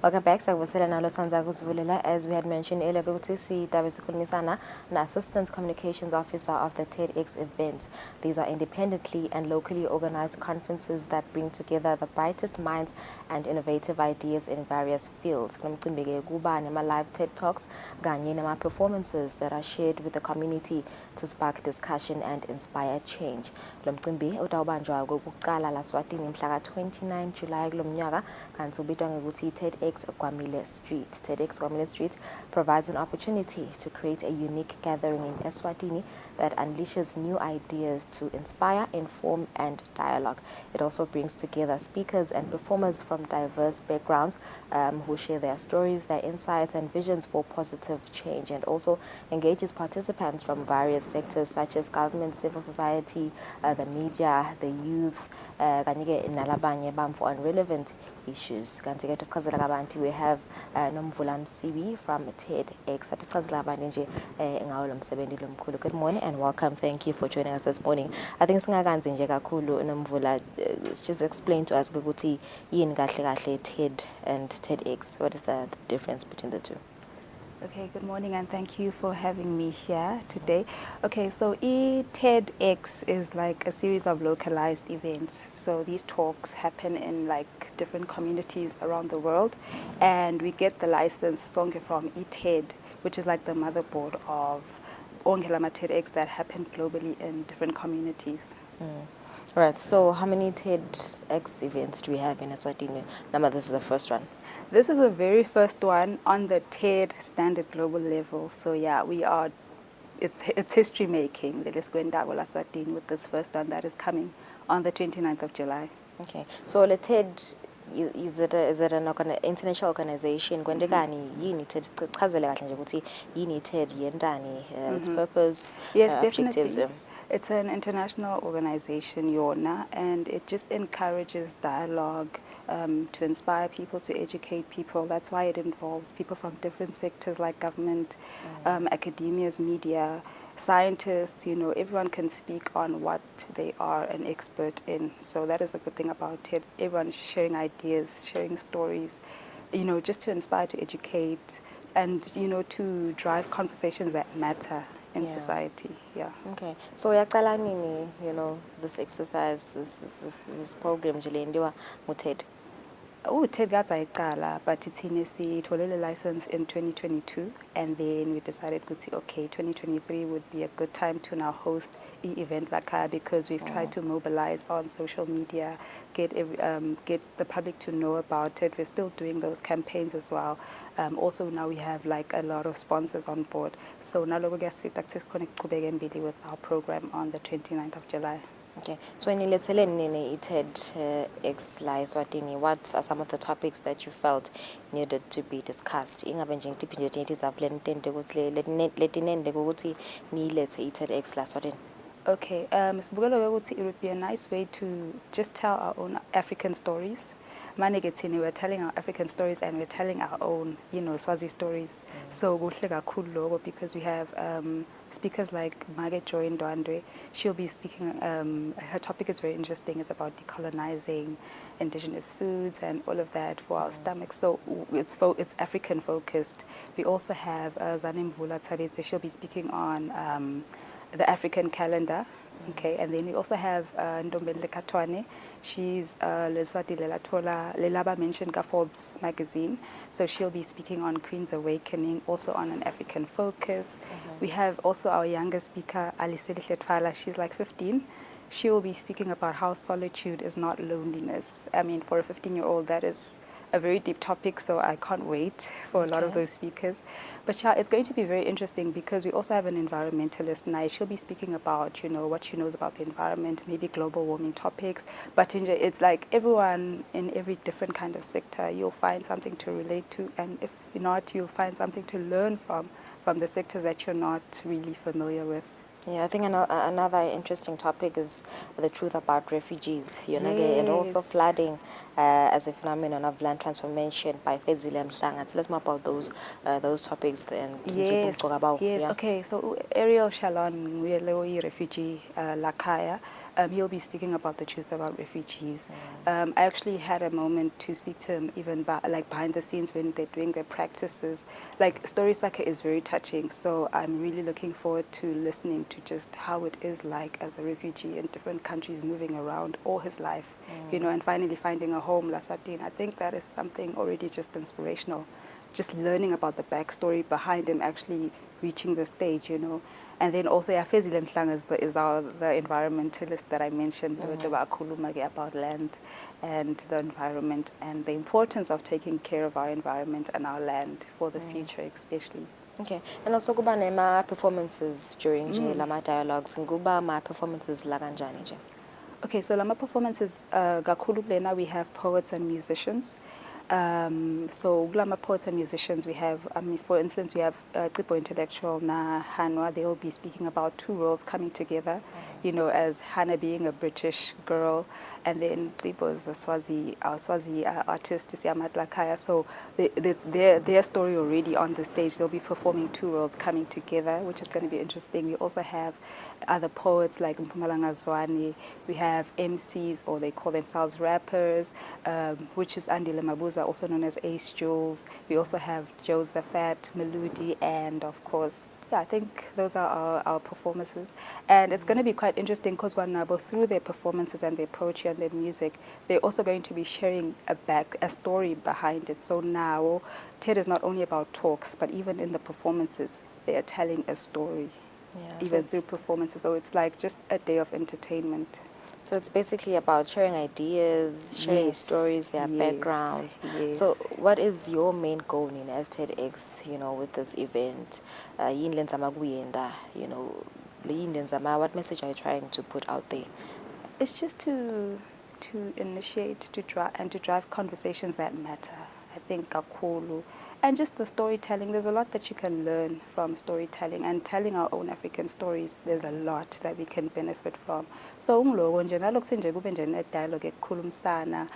Welcome back. Sakubusela nalo Sanza kusivulela. As we had mentioned earlier, ukuthi sidabe sikhulumisana na Assistant Communications Officer of the TEDx events. These are independently and locally organized conferences that bring together the brightest minds and innovative ideas in various fields. Nomcimbi-ke kuba nema-live TED Talks kanye nama-performances that are shared with the community to spark discussion and inspire change. Lo mcimbi utawubanjwa kokuqala la Eswatini mhla ka-29 July kulo mnyaka kanti ubitwa ngokuthi TEDx Gwamile Street. TEDx Gwamile Street provides an opportunity to create a unique gathering in Eswatini that unleashes new ideas to inspire, inform, and dialogue. It also brings together speakers and performers from diverse backgrounds who share their stories, their insights, and visions for positive change, and also engages participants from various sectors such as government, civil society, the media, the youth, on relevant issues. We have Nomvula Msibi from TEDx. Good morning and welcome. Thank you for joining us this morning. I think Nomvula, just explain to us TED and TEDx. What is the difference between the two? Okay, good morning and thank you for having me here today. Okay, so TEDx is like a series of localized events. So these talks happen in like different communities around the world, and we get the license from TED, which is like the motherboard of Ongelama TEDx that happen globally in different communities. All right, so how many TEDx events do we have in Eswatini? Nama, this is the first one. This is the very first one on the TED standard global level. So yeah, it's history making. Let us go in Eswatini with this first one that is coming on the 29th of July. Okay, so the TED, is it an international organization? Yes, its purpose, yes, objectives. definitely. It's an international organization, YONA, and it just encourages dialogue to inspire people, to educate people. That's why it involves people from different sectors like government, academia's media, scientists, you know, everyone can speak on what they are an expert in. So that is the good thing about it. Everyone sharing ideas, sharing stories, you know, just to inspire, to educate, and, you know, to drive conversations that matter in society. Yeah. Okay. So uyaqala nini, you know, this exercise, this program nje lenziwa nguTed? TED ngazayicala, but ithina sitholile license in 2022, and then we decided okay, 2023 would be a good time to now host an event like that, because we've tried to mobilize on social media, get the public to know about it. We're still doing those campaigns as well. Also now we have like a lot of sponsors on board. So now we're going to with our program on the 29th of July. Okay. So in TEDx la Eswatini, what are some of the topics that you felt needed to be discussed? Ingabe nje ngiphinde nje izavule intende ukuthi letinende ukuthi nilethe TEDx la Eswatini. Okay, it would be a nice way to just tell our own African stories. We're telling our African stories, and we're telling our own, you know, Swazi stories. So because we have speakers like Margaret Joy Ndwandwe. She'll be speaking, her topic is very interesting. It's about decolonizing indigenous foods and all of that for our stomachs. So it's African focused. We also have Zanim Vula Tabetse. She'll be speaking on the African calendar. Okay, and then we also have Ndombele Katwane. She's Leswati Lelaba mentioned Forbes magazine. So she'll be speaking on Queen's Awakening, also on an African focus. We have also our youngest speaker, Aliseli Fletfala. She's like 15. She will be speaking about how solitude is not loneliness. I mean, for a 15-year-old, that is a very deep topic, so I can't wait for a lot of those speakers. But yeah, it's going to be very interesting because we also have an environmentalist, Nai. She'll be speaking about, you know, what she knows about the environment, maybe global warming topics. But it's like everyone in every different kind of sector, you'll find something to relate to, and if not, you'll find something to learn from the sectors that you're not really familiar with. Yeah, I think another interesting topic is the truth about refugees, and also flooding as a phenomenon of land transformation by Kusile Mhlanga. Tell us more about those topics and yes. Okay, so Ariel Shalon, we are refugee Lakaya. He'll be speaking about the truth about refugees. I actually had a moment to speak to him even behind the scenes when they're doing their practices. Like, Story Saka is very touching, so I'm really looking forward to listening to just how it is like as a refugee in different countries, moving around all his life, you know, and finally finding a home, Eswatini. I think that is something already just inspirational, just learning about the backstory behind him actually reaching the stage, you know. And then also, Kusile Mhlanga is the environmentalist that I mentioned, about land and the environment and the importance of taking care of our environment and our land for the future especially. Okay, and also kuba nema performances during lama dialogues. Nguba ma performances la kanjani nje? Okay, so lama performances kakhulu kulena we have poets and musicians. So Glama poets and musicians, we have, for instance, we have Tipo Intellectual na Hanwa. They'll be speaking about two worlds coming together, you know, as Hannah being a British girl, and then Tipo is our Swazi artist, Siamat Lakaya. So their story already on the stage. They'll be performing two worlds coming together, which is going to be interesting. We also have other poets like Mpumalanga Zwani. We have MCs, or they call themselves rappers, which is Andile Mabuza, also known as Ace Jules. We also have Josephat, Melody, and of course, I think those are our performances. And it's going to be quite interesting because both through their performances and their poetry and their music, they're also going to be sharing a story behind it. So now, TED is not only about talks, but even in the performances, they are telling a story, even through performances. So it's like just a day of entertainment. So it's basically about sharing ideas, sharing stories, their backgrounds. So what is your main goal in as TEDx, you know, with this event? You know, what message are you trying to put out there? It's just to initiate, to drive conversations that matter. I think Kakulu, And just the storytelling, there's a lot that you can learn from storytelling, and telling our own African stories, there's a lot that we can benefit from. So ngiloko nje nalokho nje kube nje ne dialogue ekukhulumisana,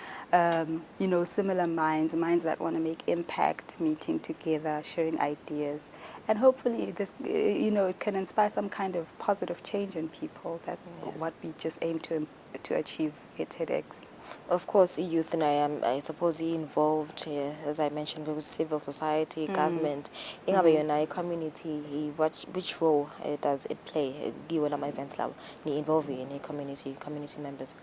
you know, similar minds that want to make impact, meeting together, sharing ideas, and hopefully this, you know, it can inspire some kind of positive change in people. That's what we just aim to achieve at TEDx. Of course, youth, and I suppose involved, as I mentioned, with civil society, government, in community. Which role does it play? Given my events, involve in a community members.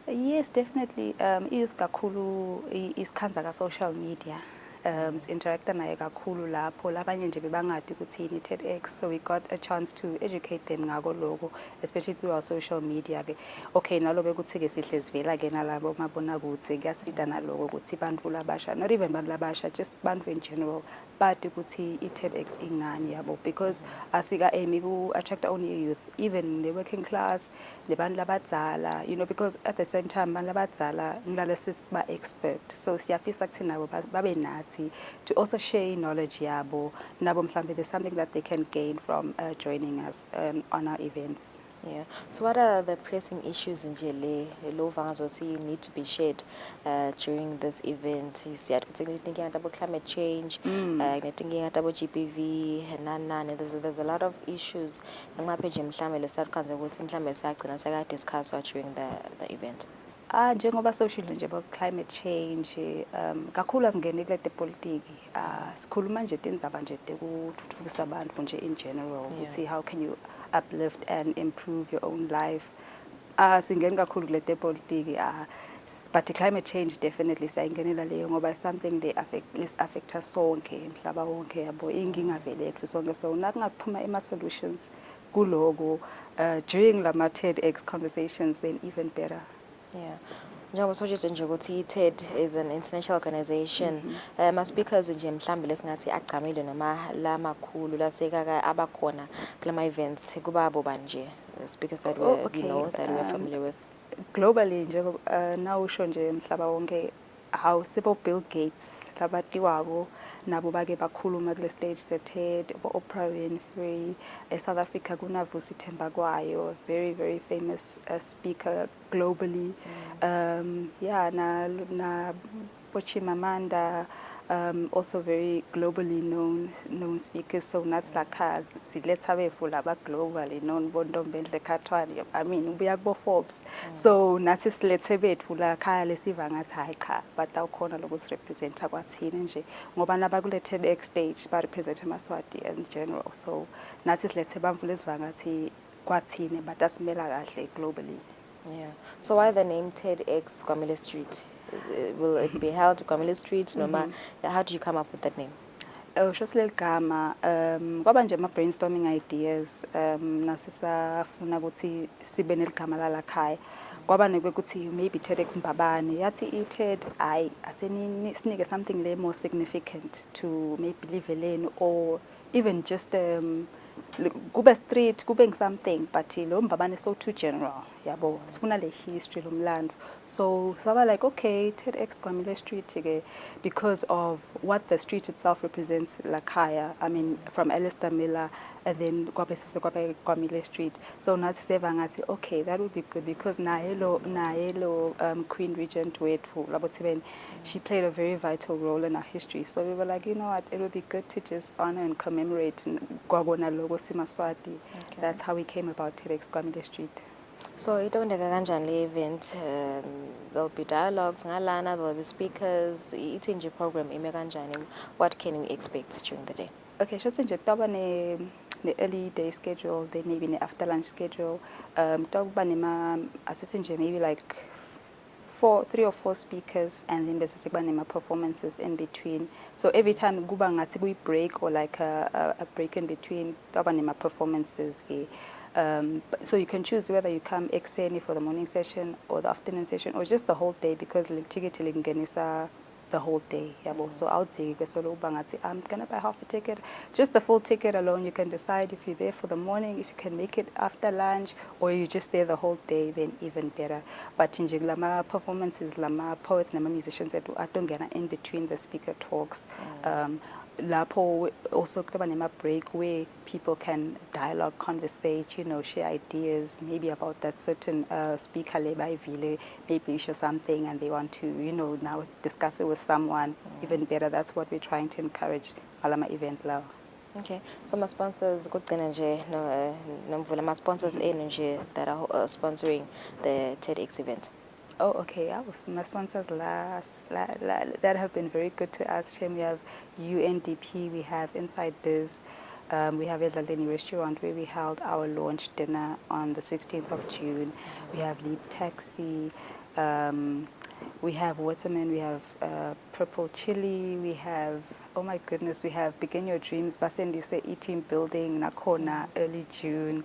Yes, definitely. Youth kakhulu is kanza social media. Interacta naye kakhulu lapho labanye nje bebangadi ukuthi ini TEDx, so we got a chance to educate them ngako lokho, especially through our social media ke. Okay, naloko ukuthi ke sihle sivela ke nalabo mabona kutse kuyasida naloko ukuthi bantu labasha, not even bantu labasha, just bantu in general, but ukuthi i-TEDx ingani yabo, because asika aim ku attract only youth, even the working class, the bantu labadzala, you know, because at the same time bantu labadzala ngilale sisiba expert, so siyafisa kuthi nabo babe nathi to also share knowledge yabo nabo mhlambe there's something that they can gain from joining us on our events. Yeah. So what are the pressing issues in Jele need to be shared during this event? Thinking about climate change, thinking about GPV, there's a lot of issues. Discuss during the event. Njengoba social nje about climate change, kakhulu asingenile tepolitiki, sikhuluma nje tindzaba nje tekutfutfukisa abantu nje in general, ukuthi how can you uplift and improve your own life. Singeni kakhulu kule tepolitiki, but climate change definitely sayingenela leyo ngoba is something they affect us sonke emhlaba wonke yabo, inkinga vele ethu sonke, so nakungaphuma ama-solutions kuloko during lama TEDx conversations, then even better. Yeah. TED is an international organization. Ma-speakers nje mhlambe lesingathi agcamile noma la makhulu lasekaka abakhona kulama events kuba abo banje speakers that we know that we are familiar with. Globally nje nawusho nje mhlaba wonke how sibo Bill Gates labatiwabo nabo bake bakhuluma kule stage se-TED, Oprah Winfrey, South Africa kunavusi Thembakwayo, very famous speaker globally. Yeah, na Bochimamanda, also very globally known speakers. So that's like us. Let's have a full about globally known Bondombele Katwani. I mean, we are both Forbes. So that's let's have it full like Lesivanga Taika, but our corner logos represent what's hidden. Mobana Bagule TEDx stage, but represent Eswatini in general. So that's let's have Vangati Kwatine, but that's Melagahle globally. Yeah. So why the name TEDx Gwamile Street? Will it be held at Gwamile Street? How do you come up with that name? Shosile gama kwaba nje ma brainstorming ideas nasisafuna ukuthi sibe neligama la lakhaya kwaba nekuthi maybe TEDx Mbabane yathi iTED sinike something le more significant to maybe live or even just kube street kube something, but lo Mbabane is so too general yabo sifuna le history lomlando, so saba like okay TEDx Gwamile Street again because of what the street itself represents, lakhaya, I mean from Alistair Miller and then Gwamile Street. So nathi seva ngathi okay that would be good because naelo Queen Regent wethu labotibeni, she played a very vital role in our history, so we were like, you know what, it would be good to just honor and commemorate Gwagona logo Simaswati. That's how we came about TEDx Gwamile Street. So itondeka kanjani le event? There'll be dialogues ngalana, there'll be speakers, it's in your program ime kanjani? What can we expect during the day? Okay, so nje kuba ne early day schedule, then maybe ne after lunch schedule. Kuba ne asithi nje maybe like 3 or 4 speakers, and then bese kuba ne performances in between. So every time kuba ngathi kuyi break or like a break in between, kuba ne performances ke. So you can choose whether you come ekuseni for the morning session or the afternoon session or just the whole day, because the ticket lingenisa the whole day. So I would say I'm gonna buy half a ticket. Just the full ticket alone, you can decide if you're there for the morning, if you can make it after lunch, or you're just there the whole day, then even better. But in lama performances, lama poets, lama musicians, I don't get in between the speaker talks. lapho also kuba nema break where people can dialogue, conversate, share ideas, maybe about that certain speaker lebayivile, maybe you share something and they want to, now discuss it with someone even better. That's what we're trying to encourage alama event law. Okay, so my sponsors kugcina nje nomvula my sponsors enu nje that are sponsoring the TEDx event. Oh, okay. My sponsors that have been very good to us. We have UNDP, we have Inside Biz, we have Eswatini Restaurant where we held our launch dinner on the 16th of June. We have Leap Taxi, we have Waterman, we have Purple Chili, we have, oh my goodness, we have Begin Your Dreams, Basendise E-Team Building, Nakona, early June.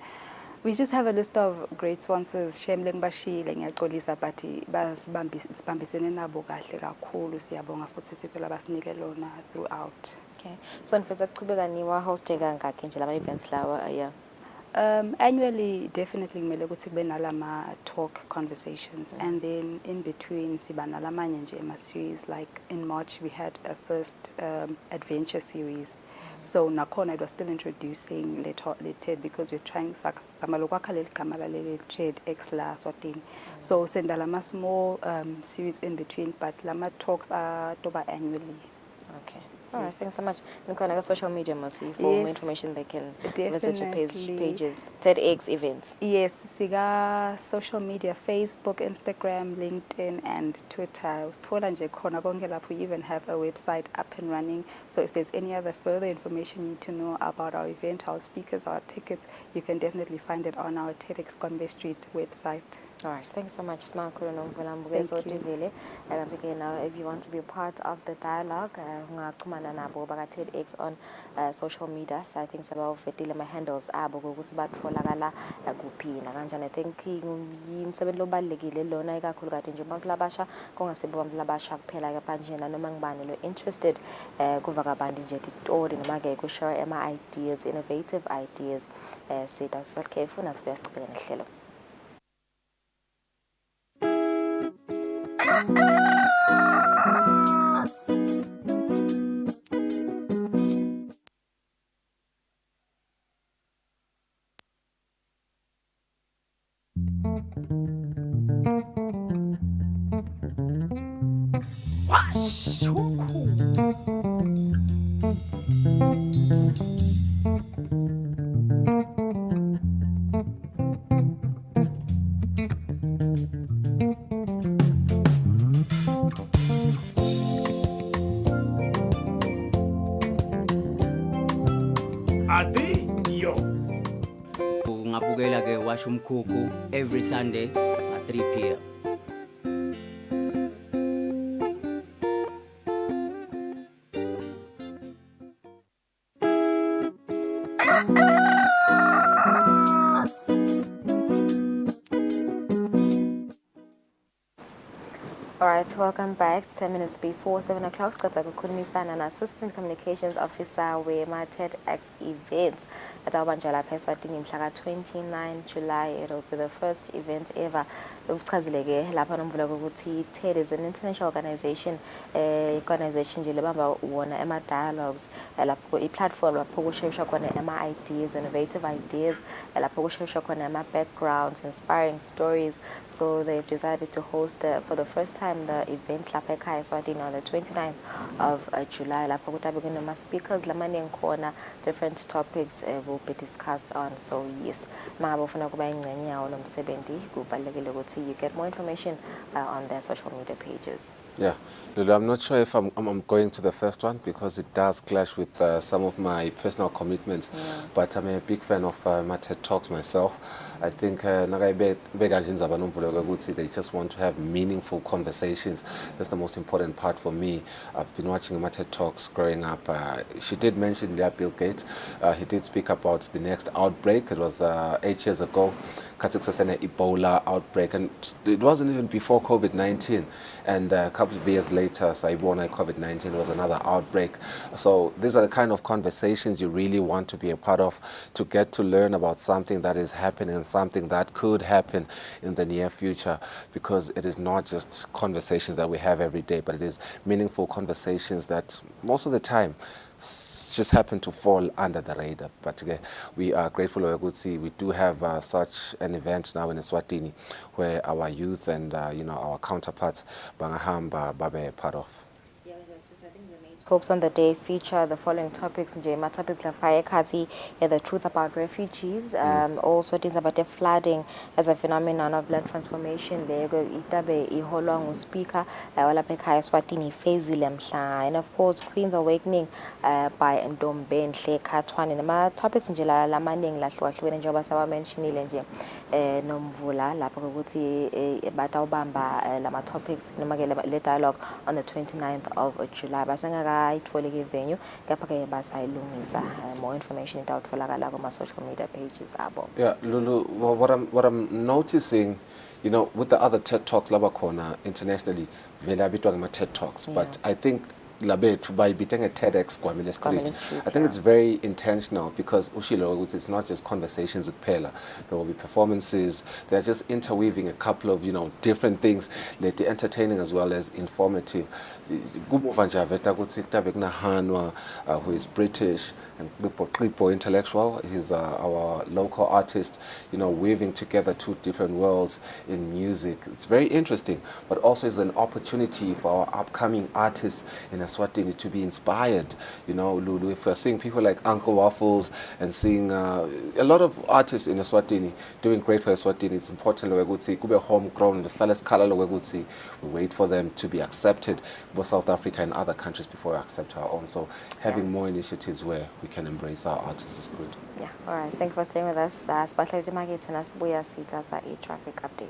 We just have a list of great sponsors. Shemleng bashile ngiyaxolisa but sibambisene nabo kahle kakhulu siyabonga futhi sithola basinike lona throughout. Okay. So nifisa kuchubeka niwa host kangaki nje lama events lawa yeah. Annually definitely kumele ukuthi kube nalama talk conversations and then in between siba nalamanye nje series like in March we had a first adventure series. So nakhona it was still introducing TED because we're trying TEDx la Eswatini. So send lama small series in between, but lama talks are toba annually. Okay. All right, thanks so much. Nkona social media must for more information they can visit your pages. TEDx events. Yes, siga social media, Facebook, Instagram, LinkedIn and Twitter. We even have a website up and running. So if there's any other further information you need to know about our event, our speakers, our tickets, you can definitely find it on our TEDx Gwamile Street website. All right, thanks so much, Thank you. And again, now, if you want to be a part of the dialogue, TEDx on social media. So I think it's about my handles. I think interested share my ideas, innovative ideas. Sit yourself careful as we are still. Ungabukela ke washa umkhukhu every Sunday at 3 p.m. All right, welcome back. 10 minutes before 7 o'clock, an Assistant Communications Officer with my TEDx event at Abanjala Eswatini mhlaka 29 July. It will be the first event ever. TED is an international organization. Organization Ema dialogues, a platform Ema ideas, innovative ideas, Ema backgrounds, inspiring stories. So they've decided to host for the first time the events lapha ekhaya Eswatini on the 29th of July. Lapho kutabe speakers lamanye ngikhona, different topics will be discussed on. So yes, mangabe ufuna kuba ingcenye yawo nomsebenzi kubalekile ukuthi you get more information on their social media pages. Yeah, Lulu, I'm not sure if I'm going to the first one because it does clash with some of my personal commitments. But I'm a big fan of my TED Talks myself. I think they just want to have meaningful conversations. That's the most important part for me. I've been watching my TED Talks growing up. She did mention Bill Gates. He did speak about the next outbreak. It was 8 years ago. Ebola outbreak, and it wasn't even before COVID-19, and a couple of years later, Saibona COVID-19 was another outbreak. So these are the kind of conversations you really want to be a part of, to get to learn about something that is happening and something that could happen in the near future, because it is not just conversations that we have every day, but it is meaningful conversations that most of the time just happened to fall under the radar. But we are grateful ukuthi we do have such an event now in Eswatini where our youth and our counterparts bangahamba babe part of. Talks on the day feature the following topics. Topics like fire kati, the truth about refugees, also things about the flooding as a phenomenon of land transformation. Itabe iholong speaker wala pekaya Eswatini Fezile mhla, and of course Queen's Awakening by Ndombe Nhle Khatwane. Nama topics nje la maning lahlukahlukene njengoba saba mentionile nje nomvula lapho ukuthi batawubamba lama topics noma ke le dialogue on the 29th of July. Basengaka itfoleke venue kapha ke basayilungisa. More information itawutfolakala kuma social media pages abo. Yeah, Lulu, what I'm noticing, with the other TED Talks labakhona internationally, vele abitwa ngama TED Talks, but I think labethu by being a TEDx Gwamile Street. I think it's very intentional because ushilo it's not just conversations kuphela. There will be performances. They're just interweaving a couple of different things, like entertaining as well as informative. Who is British and Kripo intellectual. He's our local artist. Weaving together two different worlds in music. It's very interesting, but also is an opportunity for our upcoming artists in Eswatini to be inspired. Lulu, if we're seeing people like Uncle Waffles and seeing a lot of artists in Eswatini doing great for Eswatini, it's important we homegrown. We wait for them to be accepted both South Africa and other countries before we accept our own. So having more initiatives where we can embrace our artists is good. Yeah. All right. Thank you for staying with us. Spotlight market and Asibuya Sitata a traffic update.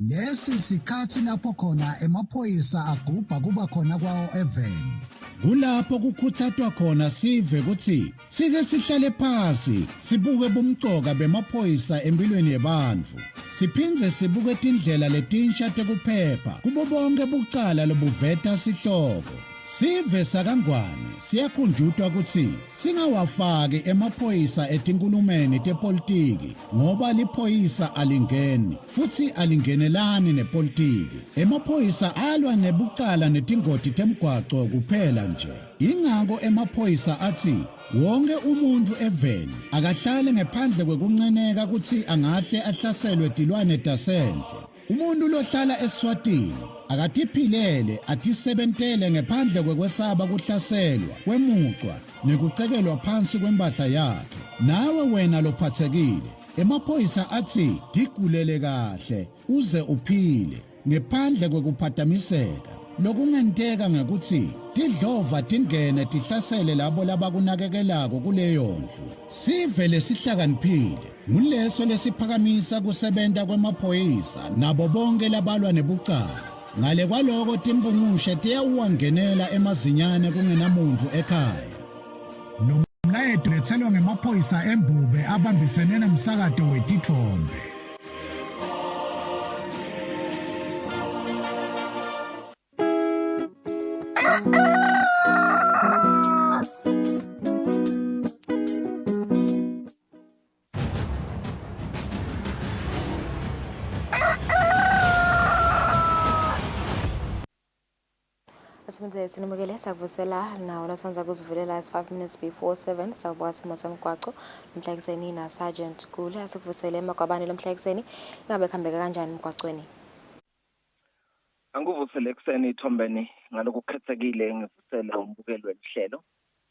Lesi sikhathi lapho khona emaphoyisa agubha kuba khona kwawo even. Kulapho kukuthathwa khona sive ukuthi sike sihlale phansi sibuke bumcoka bemaphoyisa empilweni yabantu. Siphindze sibuke indlela letinsha tekuphepha kubo bonke bucala lobuveta sihloko. Sive sakangwane siyakhunjutwa ukuthi singawafaki emaphoyisa etinkulumeni tepolitiki ngoba liphoyisa alingeni futhi alingenelani nepolitiki. Emaphoyisa alwa nebucala netingoti temgwaco kuphela nje. Ingako emaphoyisa athi wonke umuntu eveni akahlale ngaphandle kwekunceneka ukuthi angahle ahlaselwe tilwane tasendle. Umuntu lohlala eSwatini akatiphilele atisebentele ngaphandle kwekwesaba kuhlaselwa kwemucwa nekucekelwa phansi kwempahla yakhe. Nawe wena lophathekile emaphoyisa athi digulele kahle uze uphile ngaphandle kwekuphathamiseka. Lokungenteka ngekuthi tidlova tingene tihlasele labo labakunakekelako kuleyo ndlu. Sivele sihlakaniphile nguleso lesiphakamisa kusebenta kwemaphoyisa nabo bonke labalwa nebucala. Ngale kwaloko timbungushe tiyawuwangenela emazinyane kungenamuntu ekhaya. Nomlayethu lethelwa ngemaphoyisa embube abambisene nomsakato wetithombe. Sinimukele sakuvusela nawo losanza kuzivulela 5 minutes before 7 sawubuka simo semgwaco umhlekiseni na Sergeant Kule asikuvusele emakwabani lomhlekiseni ingabe khambeka kanjani emgwacweni. Anguvusele ekseni ithombeni ngalokukhethekile ngivusela umbukelo wehlelo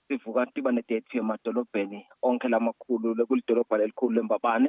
sivuka tiba nedate emadolobheni onke lamakhulu lekulidolobha lelikhulu leMbabane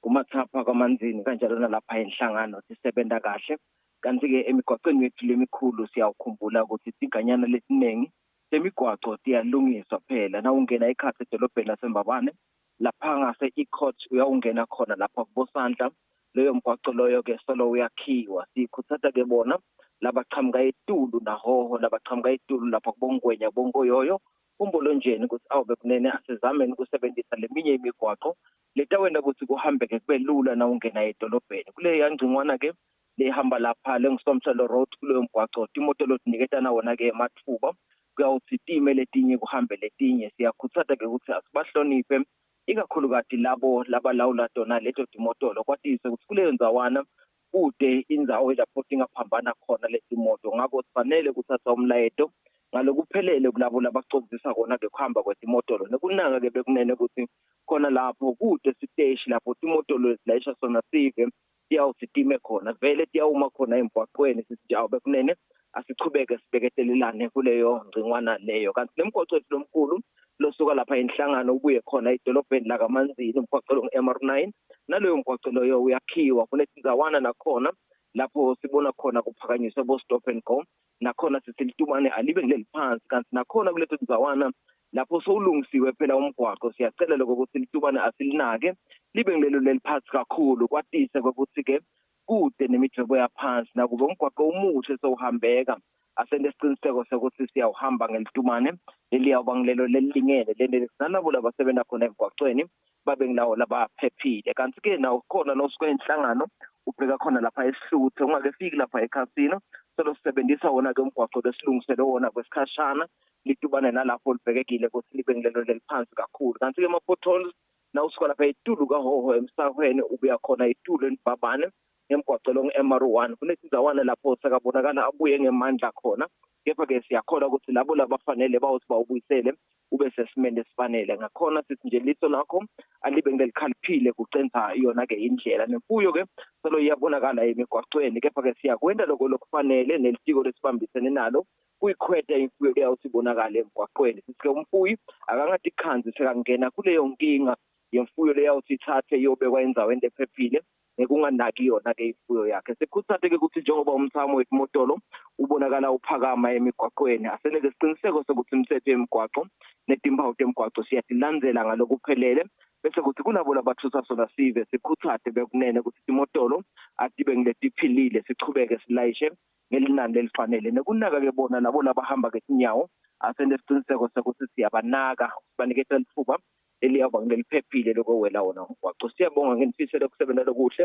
kumathapha kwamanzini kanjalo nalapha enhlangano sisebenza kahle. Kanti-ke emigwaqweni yethu lemikhulu siyawukhumbula ukuthi tiganyana lesiningi semigwaco tiyalungiswa phela. Na ungena ekhaya edolobheni laseMbabane lapha ngase iCourt uyawungena khona lapha kubosandla leyo mgwaco loyo ke solo uyakhiwa. Sikhuthatha ke bona labaqhamuka eTulu nahoho labaqhamuka eTulu lapha kubongwenya bongoyoyo umbulo njeni ukuthi awube kunene asizameni ukusebenzisa leminye imigwaqo letawena ukuthi kuhambeke kube lula na ungena edolobheni. Kule yangcingwana ke lehamba lapha lengisomthelo road kuleyo mgwaco imoto lotiniketana wona ke emathuba kuyawuthi time letinye kuhambe letinye. Siyakhuthatha ke ukuthi asibahloniphe ikakhulukazi labo labalawula dona leto timotolo kwatise ukuthi kuleyo nzawana kude indawo lapho tingaphambana khona letimoto ngakho sifanele kuthatha umlayeto ngalokuphelele kulabo labacozisa kona ke kuhamba kwetimotolo nekunaka ke bekunene ukuthi khona lapho kude siteshi lapho timotolo zilayisha sona sive tiyawusitime khona vele tiyawuma khona emgwaqweni sithi awu bekunene asichubeke sibeketelelane kuleyo ngcingwana leyo kanti lemgwaqo wethu lomkhulu losuka lapha enhlangano ubuye khona idolobheni la kaManzini umgwaqo ngo-MR9 naloyo mgwaqo loyo uyakhiwa kunetinzawana nakhona lapho sibona khona kuphakanyiswa bo stop and go nakhona sithi litumane alibe ngileli phansi kanti nakhona kuleto tinzawana lapho sowulungisiwe phela umgwaqo siyacela lokho ukuthi litumane asilinake libe ngilelo leliphansi kakhulu kwatise ukuthi ke kude nemidwebo yaphansi nakuba umgwaqo umuhle sowuhambeka asende isiqiniseko sokuthi siyawuhamba ngelitumane leliyawuba ngilelo lelilingene leli nalabo labasebenza khona emgwaqweni babe ngilawo labaphephile kanti ke nawo khona nosuke enhlangano ubheka khona lapha esihluthe ungakefiki lapha ekhasino solo sisebenzisa wona ke umgwaqo lesilungisele wona kwesikhashana litubane nalapho libhekekile ukuthi libe ngilelo leliphansi kakhulu kanti ke ama-potholes nawusuka lapha itulu kahoho emsahweni ubuya khona itulu enibhabane emgwaqo ngo-MR1 kunesizawana lapho sekabonakala abuye ngemandla khona kepha-ke siyakhona ukuthi labo labafanele bawuthi bawubuyisele ube sesimeni esifanele ngakhona sithi nje liso lakho alibe ngelikhaliphile kucenza iyona-ke indlela nemfuyo-ke solo iyabonakala emigwaqweni kepha-ke siyakwenda lokho lokufanele nelitiko lesibambisene nalo kuyikhweta imfuyo leyawuthi ibonakale emgwaqweni sithi-ke umfuyi akangathi ikhanzi sekangena kuleyo nkinga yemfuyo leyawuthi ithathe iyobekwa enzaweni ephephile nekunganaki yona-ke imfuyo yakhe sekuthathe-ke ukuthi njengoba umthamo wetimotolo ubonakala uphakama emigwaqweni aseneke isiqiniseko sokuthi imithetho yemigwaqo netimpawu temgwaqo siyatilandzela ngalokuphelele bese kuthi kulabo labathusa sona sive sikhuthathe bekunene ukuthi timotolo atibe ngiletiphilile sichubeke silayishe ngelinani lelifanele nekunaka-ke bona labo labahamba ngetinyawo asende isiqiniseko sokuthi siyabanaka sibanikeza lithuba eliyaba ngeliphephile lokwela wona umgwaqo siyabonga ngenifiselo kusebenza lokuhle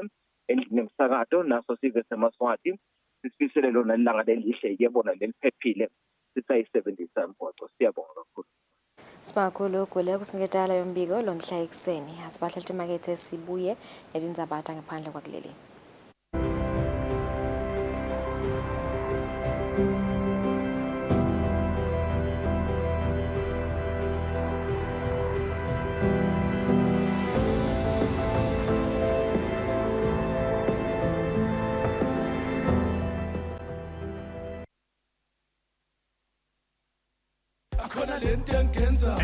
endlini emsakato naso sive semaswati sisifisele lona ilanga lelihle yebona leliphephile sisayisebenzisa umgwaqo siyabonga kakhulu Sibakhulu Gule kusiniketala yombiko lomhla ekuseni asibahlela emakethe sibuye nelindzabata ngaphandle kwakuleli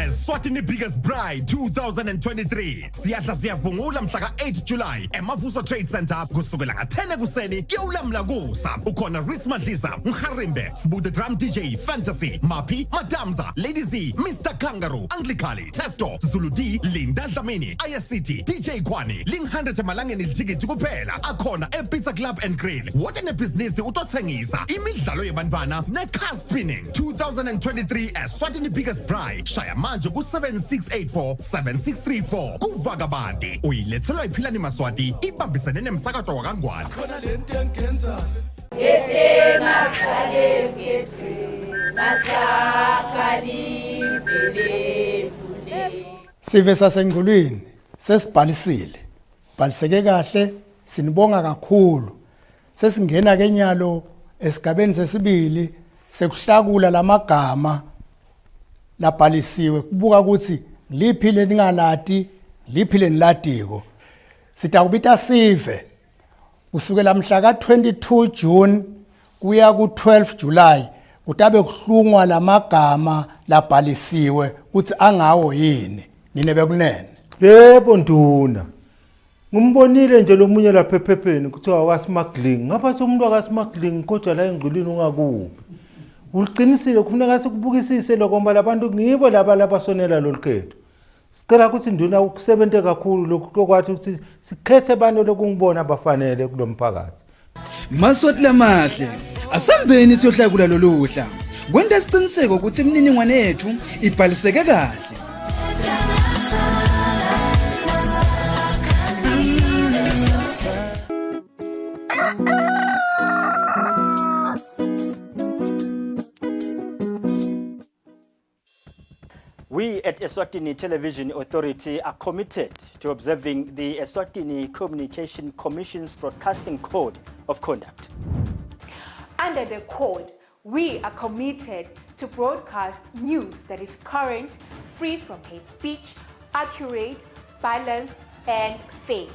Eswatini Biggest Bride 2023 siyahla siyavungula mhla ka-8 July emavuso Trade Center kusukela nga-10 ekuseni kuyawulamla kusa ukhona Reese Madlisa Mharimbe Sibude Drum DJ Fantasy Mapi Madamza Lady Z Mr. Kangaroo Anglicali Testo Zulu D Linda Dlamini ISCT DJ Kwani ling 100 emalangeni litikiti kuphela akhona ePizza Club and Grill what nebhizinisi utothengisa imidlalo yebantwana ne-car spinning 2023 Eswatini Biggest Bride shaya manje ku-7684 7634 kuvakabandi uyilethelwa iphilani maswati ibambisene nemsakato wakangwane Sive sasengqulwini sesibhalisile bhaliseke kahle sinibonga kakhulu sesingena kenyalo esigabeni sesibili sekuhlakula lamagama labhalisiwe kubuka ukuthi liphile ningalati liphile nilatiko sitakubita sive kusukela mhla ka-22 June kuya ku-12 July kutabe kuhlungwa lamagama labhalisiwe ukuthi angawo yini nine bekunene yebo nduna ngumbonile nje lomunye lapha ephepheni kuthiwa awasmuggling ngapha somuntu akasmuggling kodwa la engqulini ungakuphi uliqinisile kufuneka sikubukisise lokho ngoba labantu ngibo laba labasonela lolukhetho sicela ukuthi nduna ukusebente kakhulu lokho kokwathi ukuthi sikhethe abantu lokungibona abafanele kulomphakathi Maswati lamahle asambeni siyohlakula loluhla kwenda isiqiniseko ukuthi imininingwane yethu ibhaliseke kahle We at Eswatini Television Authority are committed to observing the Eswatini Communication Commission's Broadcasting Code of Conduct. Under the code, we are committed to broadcast news that is current, free from hate speech, accurate, balanced, and fair.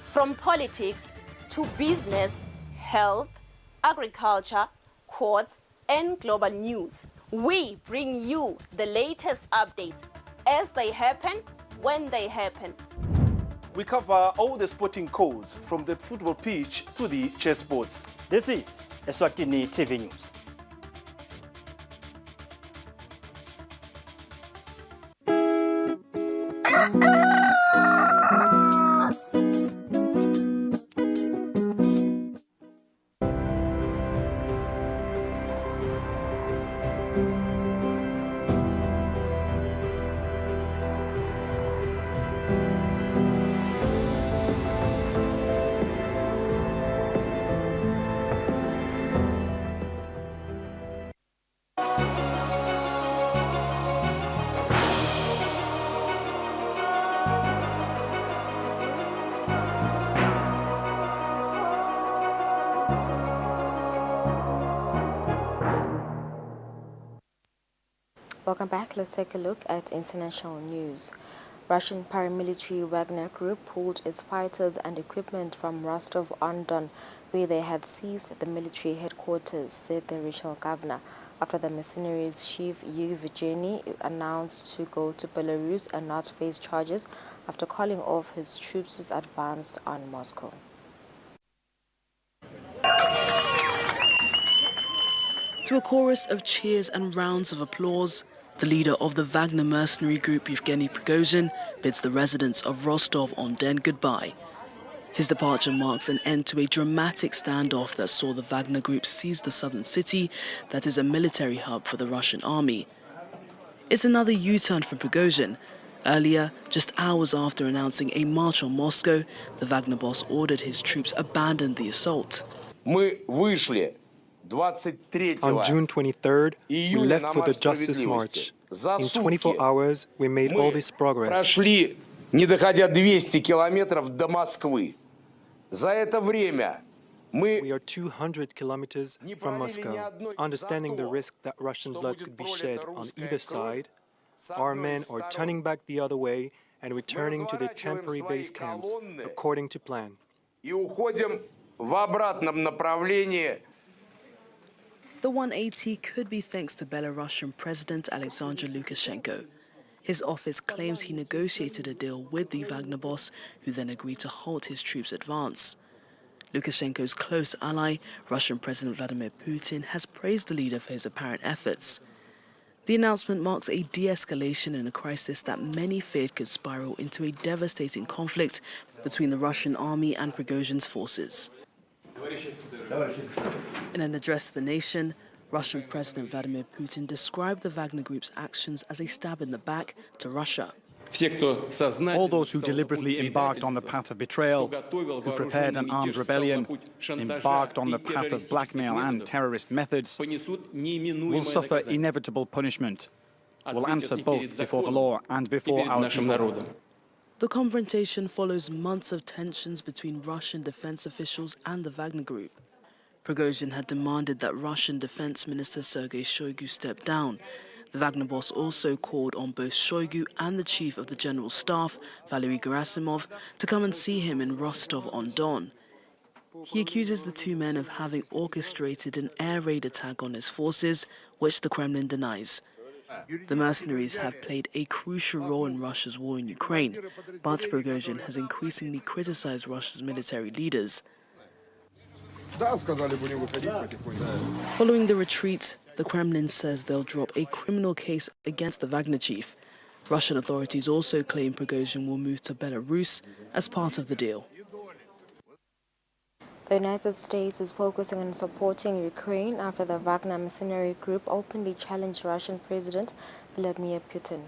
From politics to business, health, agriculture, courts, and global news, we bring you the latest updates as they happen, when they happen. We cover all the sporting codes from the football pitch to the chessboards. This is Eswatini TV News. Welcome back. Let's take a look at international news. Russian paramilitary Wagner Group pulled its fighters and equipment from Rostov-on-Don, where they had seized the military headquarters, said the regional governor, after the mercenaries' chief Refugee announced to go to Belarus and not face charges after calling off his troops' advance on Moscow. To a chorus of cheers and rounds of applause, the leader of the Wagner mercenary group, Yevgeny Prigozhin, bids the residents of Rostov-on-Don goodbye. His departure marks an end to a dramatic standoff that saw the Wagner group seize the southern city that is a military hub for the Russian army. It's another U-turn from Prigozhin. Earlier, just hours after announcing a march on Moscow, the Wagner boss ordered his troops abandon the assault. On June 23rd, we left for the Justice March. In 24 hours, we made all this progress. We are 200 kilometers from Moscow. Understanding the risk that Russian blood could be shed on either side, our men are turning back the other way and returning to their temporary base camps, according to plan. The 180 could be thanks to Belarusian President Alexander Lukashenko. His office claims he negotiated a deal with the Wagner boss, who then agreed to halt his troops' advance. Lukashenko's close ally, Russian President Vladimir Putin, has praised the leader for his apparent efforts. The announcement marks a de-escalation in a crisis that many feared could spiral into a devastating conflict between the Russian army and Prigozhin's forces. In an address to the nation, Russian President Vladimir Putin described the Wagner Group's actions as a stab in the back to Russia. All those who deliberately embarked on the path of betrayal, who prepared an armed rebellion, embarked on the path of blackmail and terrorist methods, will suffer inevitable punishment, will answer both before the law and before our people. The confrontation follows months of tensions between Russian defense officials and the Wagner Group. Prigozhin had demanded that Russian Defense Minister Sergei Shoigu step down. The Wagner boss also called on both Shoigu and the Chief of the General Staff, Valery Gerasimov, to come and see him in Rostov-on-Don. He accuses the two men of having orchestrated an air raid attack on his forces, which the Kremlin denies. The mercenaries have played a crucial role in Russia's war in Ukraine, but Prigozhin has increasingly criticized Russia's military leaders. Following the retreat, the Kremlin says they'll drop a criminal case against the Wagner chief. Russian authorities also claim Prigozhin will move to Belarus as part of the deal. The United States is focusing on supporting Ukraine after the Wagner mercenary group openly challenged Russian President Vladimir Putin.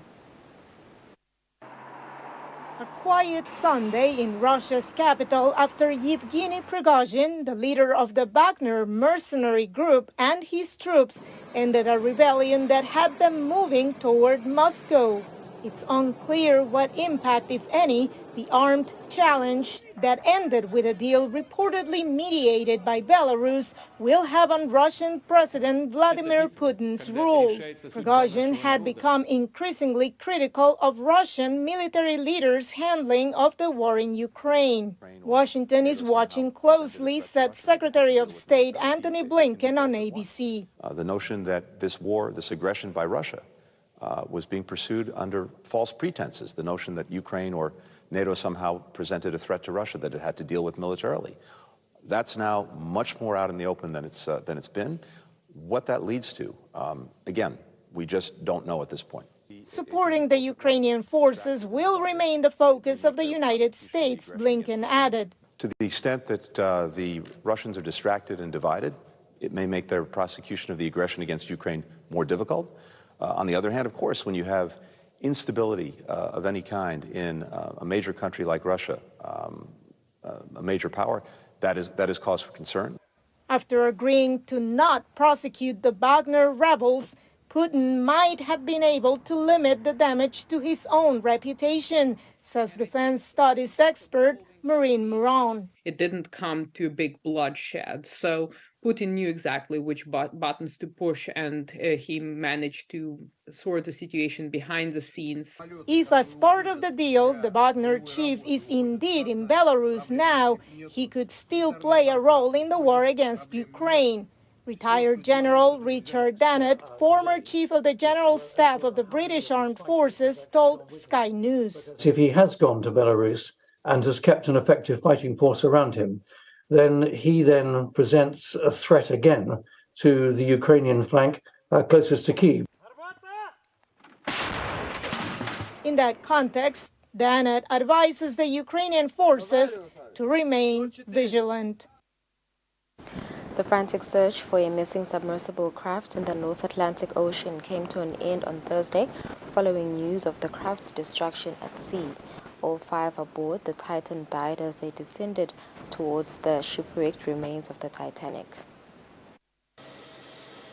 quiet Sunday in Russia's capital after Yevgeny Prigozhin, the leader of the Wagner mercenary group, and his troops ended a rebellion that had them moving toward Moscow. It's unclear what impact, if any, the armed challenge that ended with a deal reportedly mediated by Belarus will have on Russian President Vladimir Putin's rule. Prigozhin had become increasingly critical of Russian military leaders' handling of the war in Ukraine. Washington is watching closely, said Secretary of State Antony Blinken on ABC. The notion that this war, this aggression by Russia, was being pursued under false pretenses. The notion that Ukraine or NATO somehow presented a threat to Russia that it had to deal with militarily. That's now much more out in the open than it's been. What that leads to, again, we just don't know at this point. Supporting the Ukrainian forces will remain the focus of the United States, Blinken added. To the extent that the Russians are distracted and divided, it may make their prosecution of the aggression against Ukraine more difficult. On the other hand, of course, when you have instability of any kind in a major country like Russia, a major power, that is cause for concern. After agreeing to not prosecute the Wagner rebels, Putin might have been able to limit the damage to his own reputation, says defense studies expert Maureen Moran. It didn't come to big bloodshed, so Putin knew exactly which buttons to push, and he managed to sort the situation behind the scenes. If, as part of the deal, the Wagner chief is indeed in Belarus now, he could still play a role in the war against Ukraine. Retired General Richard Dannett, former chief of the General Staff of the British Armed Forces, told Sky News. If he has gone to Belarus and has kept an effective fighting force around him, then he then presents a threat again to the Ukrainian flank closest to Kyiv. In that context, Dannett advises the Ukrainian forces to remain vigilant. The frantic search for a missing submersible craft in the North Atlantic Ocean came to an end on Thursday following news of the craft's destruction at sea. All 5 aboard the Titan died as they descended towards the shipwrecked remains of the Titanic.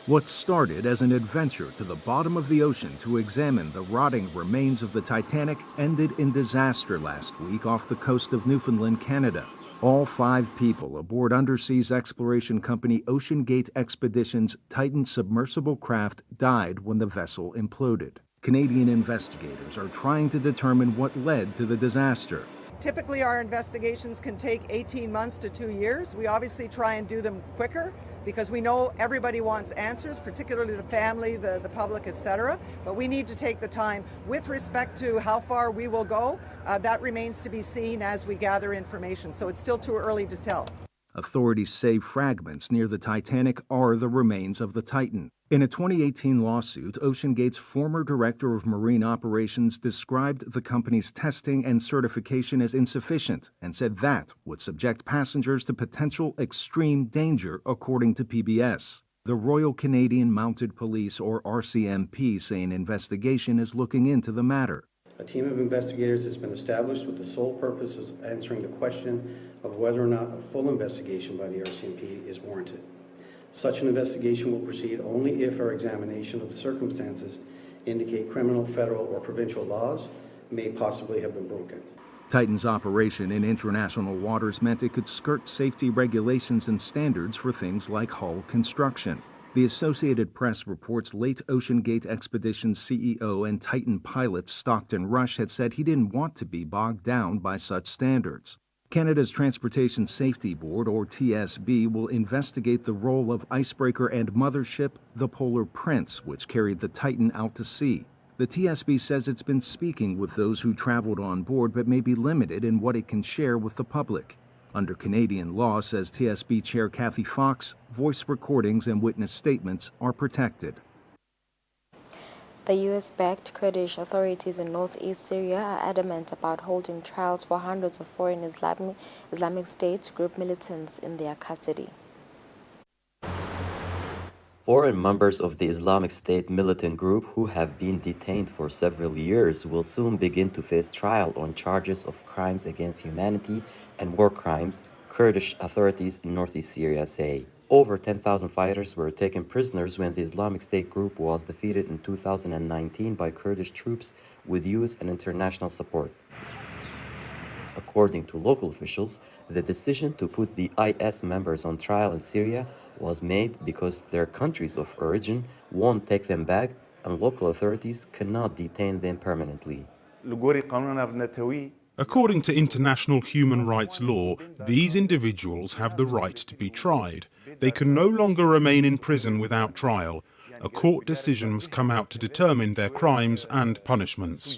What started as an adventure to the bottom of the ocean to examine the rotting remains of the Titanic ended in disaster last week off the coast of Newfoundland, Canada. All 5 people aboard underseas exploration company OceanGate Expeditions' Titan submersible craft died when the vessel imploded. Canadian investigators are trying to determine what led to the disaster. Typically, our investigations can take 18 months to 2 years. We obviously try and do them quicker because we know everybody wants answers, particularly the family, the public, etc. But we need to take the time. With respect to how far we will go, that remains to be seen as we gather information. So it's still too early to tell. Authorities say fragments near the Titanic are the remains of the Titan. In a 2018 lawsuit, OceanGate's former director of marine operations described the company's testing and certification as insufficient and said that would subject passengers to potential extreme danger, according to PBS. The Royal Canadian Mounted Police, or RCMP, say an investigation is looking into the matter. A team of investigators has been established with the sole purpose of answering the question of whether or not a full investigation by the RCMP is warranted. Such an investigation will proceed only if our examination of the circumstances indicate criminal, federal, or provincial laws may possibly have been broken. Titan's operation in international waters meant it could skirt safety regulations and standards for things like hull construction. The Associated Press reports late OceanGate Expeditions CEO and Titan pilot Stockton Rush had said he didn't want to be bogged down by such standards. Canada's Transportation Safety Board, or TSB, will investigate the role of icebreaker and mothership, the Polar Prince, which carried the Titan out to sea. The TSB says it's been speaking with those who traveled on board but may be limited in what it can share with the public. Under Canadian law, says TSB Chair Kathy Fox, voice recordings and witness statements are protected. The U.S.-backed Kurdish authorities in northeast Syria are adamant about holding trials for hundreds of foreign Islamic State group militants in their custody. Foreign members of the Islamic State militant group who have been detained for several years will soon begin to face trial on charges of crimes against humanity and war crimes, Kurdish authorities in northeast Syria say. Over 10,000 fighters were taken prisoners when the Islamic State group was defeated in 2019 by Kurdish troops with US and international support. According to local officials, the decision to put the IS members on trial in Syria was made because their countries of origin won't take them back and local authorities cannot detain them permanently. According to international human rights law, these individuals have the right to be tried. They can no longer remain in prison without trial. A court decision must come out to determine their crimes and punishments.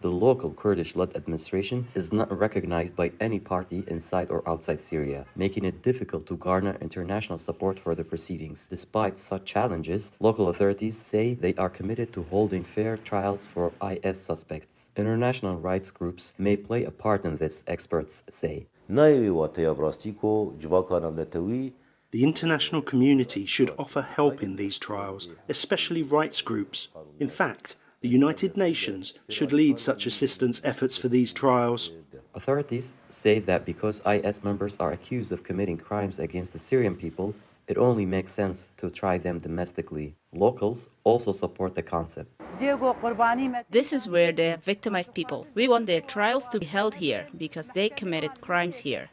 The local Kurdish-led administration is not recognized by any party inside or outside Syria, making it difficult to garner international support for the proceedings. Despite such challenges, local authorities say they are committed to holding fair trials for IS suspects. International rights groups may play a part in this, experts say. The international community should offer help in these trials, especially rights groups. In fact, the United Nations should lead such assistance efforts for these trials. Authorities say that because IS members are accused of committing crimes against the Syrian people, it only makes sense to try them domestically. Locals also support the concept. This is where they have victimized people. We want their trials to be held here because they committed crimes here.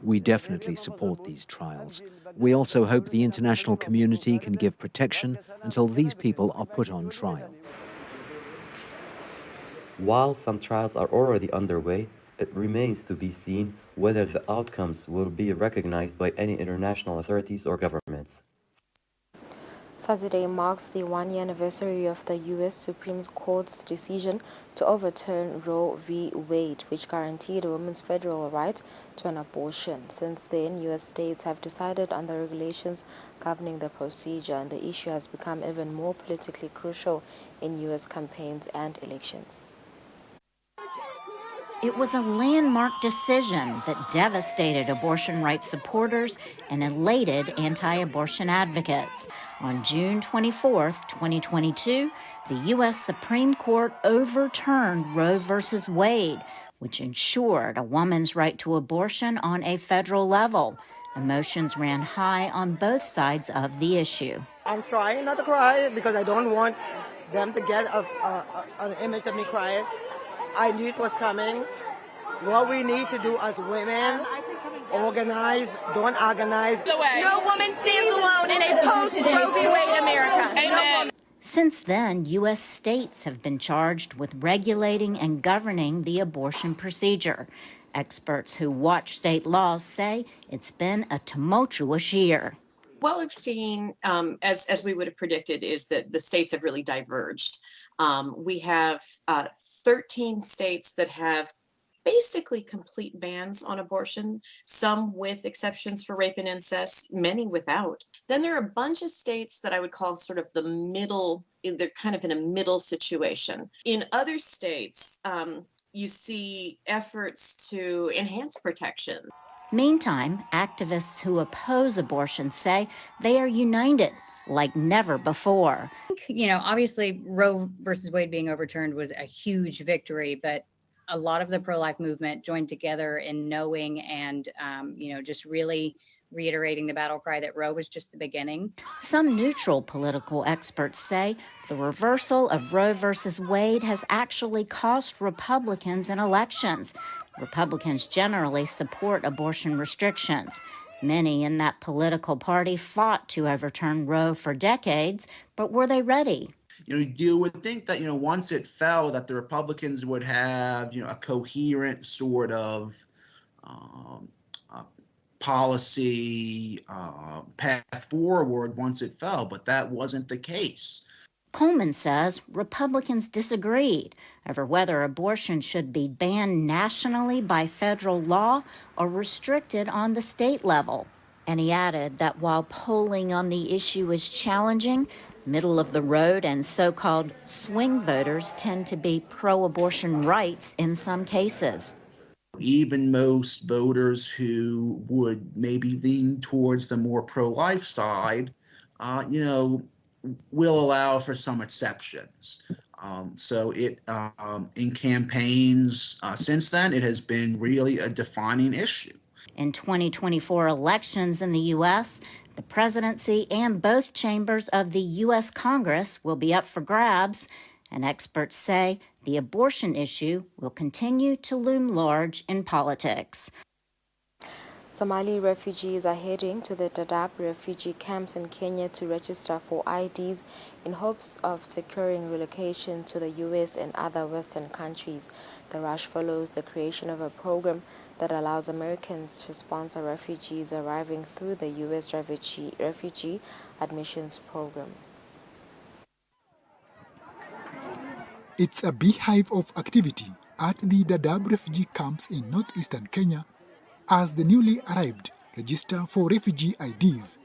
We definitely support these trials. We also hope the international community can give protection until these people are put on trial. While some trials are already underway, it remains to be seen whether the outcomes will be recognized by any international authorities or governments. Saturday marks the one-year anniversary of the U.S. Supreme Court's decision to overturn Roe v. Wade, which guaranteed a woman's federal right to an abortion. Since then, U.S. states have decided on the regulations governing the procedure, and the issue has become even more politically crucial in U.S. campaigns and elections. It was a landmark decision that devastated abortion rights supporters and elated anti-abortion advocates. On June 24, 2022, the U.S. Supreme Court overturned Roe v. Wade, which ensured a woman's right to abortion on a federal level. Emotions ran high on both sides of the issue. I'm trying not to cry because I don't want them to get an image of me crying. I knew it was coming. What we need to do as women, organize, don't organize. No woman stands alone in a post-Roe v. Wade America. Amen. Since then, U.S. states have been charged with regulating and governing the abortion procedure. Experts who watch state laws say it's been a tumultuous year. What we've seen, as we would have predicted, is that the states have really diverged. We have 13 states that have basically complete bans on abortion, some with exceptions for rape and incest, many without. Then there are a bunch of states that I would call sort of the middle, they're kind of in a middle situation. In other states, you see efforts to enhance protection. Meantime, activists who oppose abortion say they are united like never before. You know, obviously Roe versus Wade being overturned was a huge victory, but a lot of the pro-life movement joined together in knowing and, just really reiterating the battle cry that Roe was just the beginning. Some neutral political experts say the reversal of Roe versus Wade has actually cost Republicans in elections. Republicans generally support abortion restrictions. Many in that political party fought to overturn Roe for decades, but were they ready? You would think that, once it fell, that the Republicans would have, a coherent sort of policy path forward once it fell, but that wasn't the case. Coleman says Republicans disagreed over whether abortion should be banned nationally by federal law or restricted on the state level. And he added that while polling on the issue is challenging, middle-of-the-road and so-called swing voters tend to be pro-abortion rights in some cases. even most voters who would maybe lean towards the more pro-life side, will allow for some exceptions. So in campaigns since then, it has been really a defining issue. In 2024 elections in the U.S., the presidency and both chambers of the U.S. Congress will be up for grabs, and experts say the abortion issue will continue to loom large in politics. Somali refugees are heading to the Dadaab refugee camps in Kenya to register for IDs in hopes of securing relocation to the U.S. and other Western countries. The rush follows the creation of a program that allows Americans to sponsor refugees arriving through the U.S. refugee admissions program. It's a beehive of activity at the Dadaab refugee camps in northeastern Kenya as the newly arrived register for refugee IDs.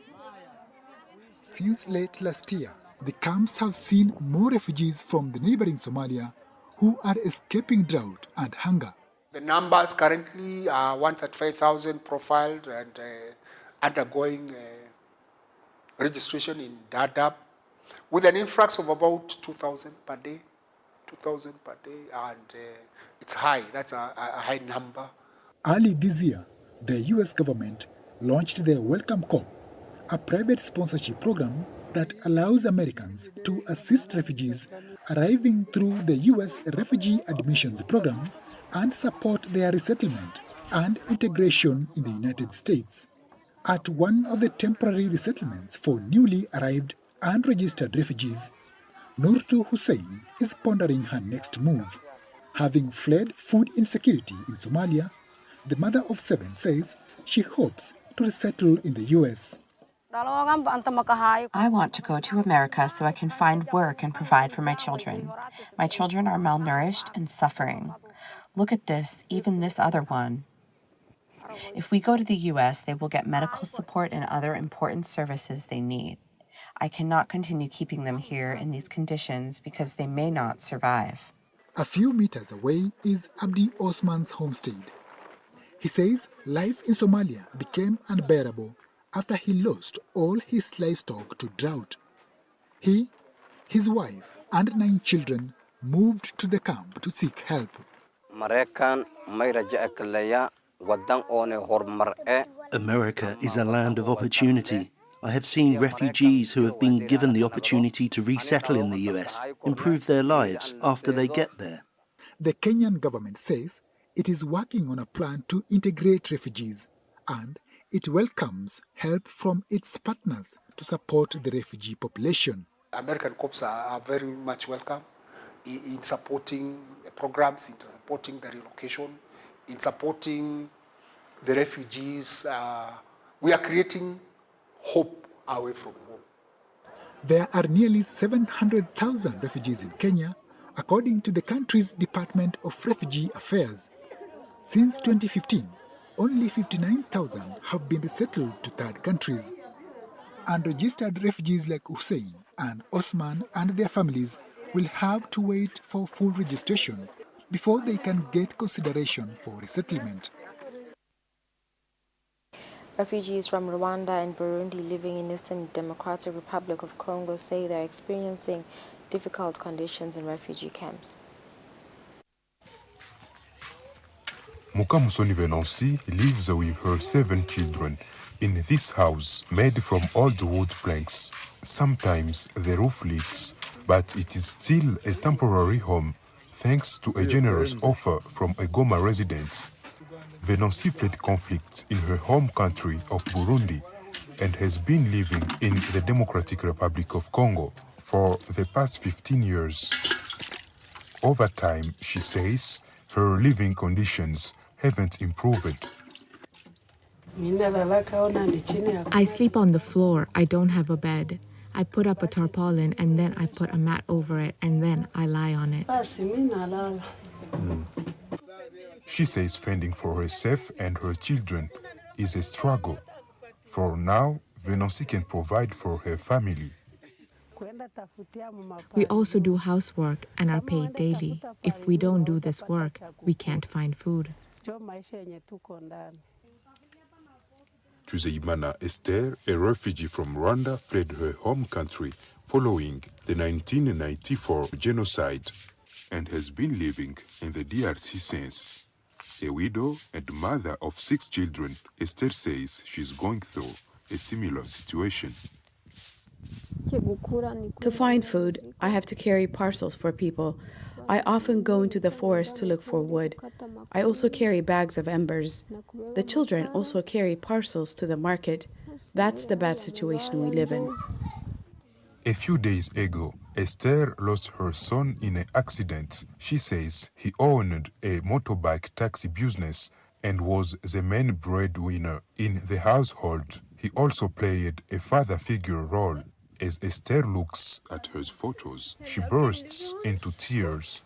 Since late last year, the camps have seen more refugees from the neighboring Somalia who are escaping drought and hunger. The numbers currently are 135,000 profiled and undergoing registration in Dadaab, with an influx of about 2,000 per day, and it's high. That's a high number. Early this year, the U.S. government launched the Welcome Corps, a private sponsorship program that allows Americans to assist refugees arriving through the U.S. refugee admissions program and support their resettlement and integration in the United States. At one of the temporary resettlements for newly arrived and registered refugees, Nurtu Hussein is pondering her next move. Having fled food insecurity in Somalia, the mother of 7 says she hopes to resettle in the U.S. I want to go to America so I can find work and provide for my children. My children are malnourished and suffering. Look at this, even this other one. If we go to the U.S., they will get medical support and other important services they need. I cannot continue keeping them here in these conditions because they may not survive. A few meters away is Abdi Osman's homestead. He says life in Somalia became unbearable after he lost all his livestock to drought. He, his wife, and 9 children moved to the camp to seek help. America is a land of opportunity. I have seen refugees who have been given the opportunity to resettle in the US, improve their lives after they get there. The Kenyan government says it is working on a plan to integrate refugees, and it welcomes help from its partners to support the refugee population. American corps are very much welcome in supporting programs, in supporting the relocation, in supporting the refugees. We are creating hope away from home. There are nearly 700,000 refugees in Kenya, according to the country's Department of Refugee Affairs. Since 2015, only 59,000 have been resettled to third countries. Unregistered refugees like Hussein and Osman and their families will have to wait for full registration before they can get consideration for resettlement. Refugees from Rwanda and Burundi living in Eastern Democratic Republic of Congo say they are experiencing difficult conditions in refugee camps. Mukamusoni Venancy lives with her 7 children in this house made from old wood planks. Sometimes the roof leaks, but it is still a temporary home thanks to a generous offer from a Goma resident. Venancy fled conflicts in her home country of Burundi and has been living in the Democratic Republic of Congo for the past 15 years. Over time, she says, her living conditions haven't improved. I sleep on the floor. I don't have a bed. I put up a tarpaulin and then I put a mat over it and then I lie on it. She says fending for herself and her children is a struggle. For now, Venancy can provide for her family. We also do housework and are paid daily. If we don't do this work, we can't find food. Tuzeimana Esther, a refugee from Rwanda, fled her home country following the 1994 genocide and has been living in the DRC since. A widow and mother of 6 children, Esther says she's going through a similar situation. To find food, I have to carry parcels for people. I often go into the forest to look for wood. I also carry bags of embers. The children also carry parcels to the market. That's the bad situation we live in. A few days ago, Esther lost her son in an accident. She says he owned a motorbike taxi business and was the main breadwinner in the household. He also played a father figure role. As Esther looks at her photos, she bursts into tears.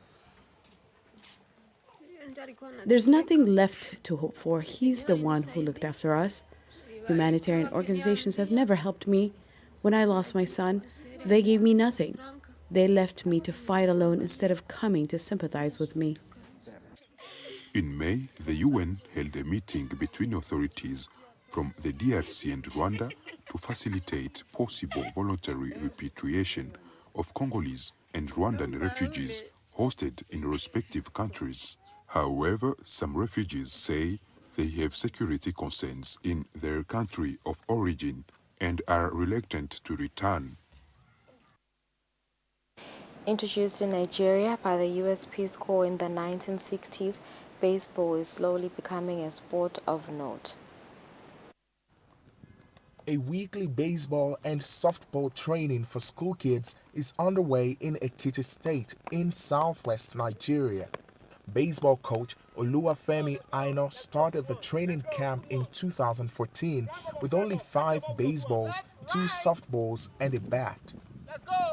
There's nothing left to hope for. He's the one who looked after us. Humanitarian organizations have never helped me. When I lost my son, they gave me nothing. They left me to fight alone instead of coming to sympathize with me. In May, the UN held a meeting between authorities from the DRC and Rwanda to facilitate possible voluntary repatriation of Congolese and Rwandan refugees hosted in respective countries. However, some refugees say they have security concerns in their country of origin and are reluctant to return. Introduced in Nigeria by the U.S. Peace Corps in the 1960s, baseball is slowly becoming a sport of note. A weekly baseball and softball training for school kids is underway in Ekiti State in southwest Nigeria. Baseball coach Oluwafemi Aino started the training camp in 2014 with only 5 baseballs, 2 softballs, and a bat.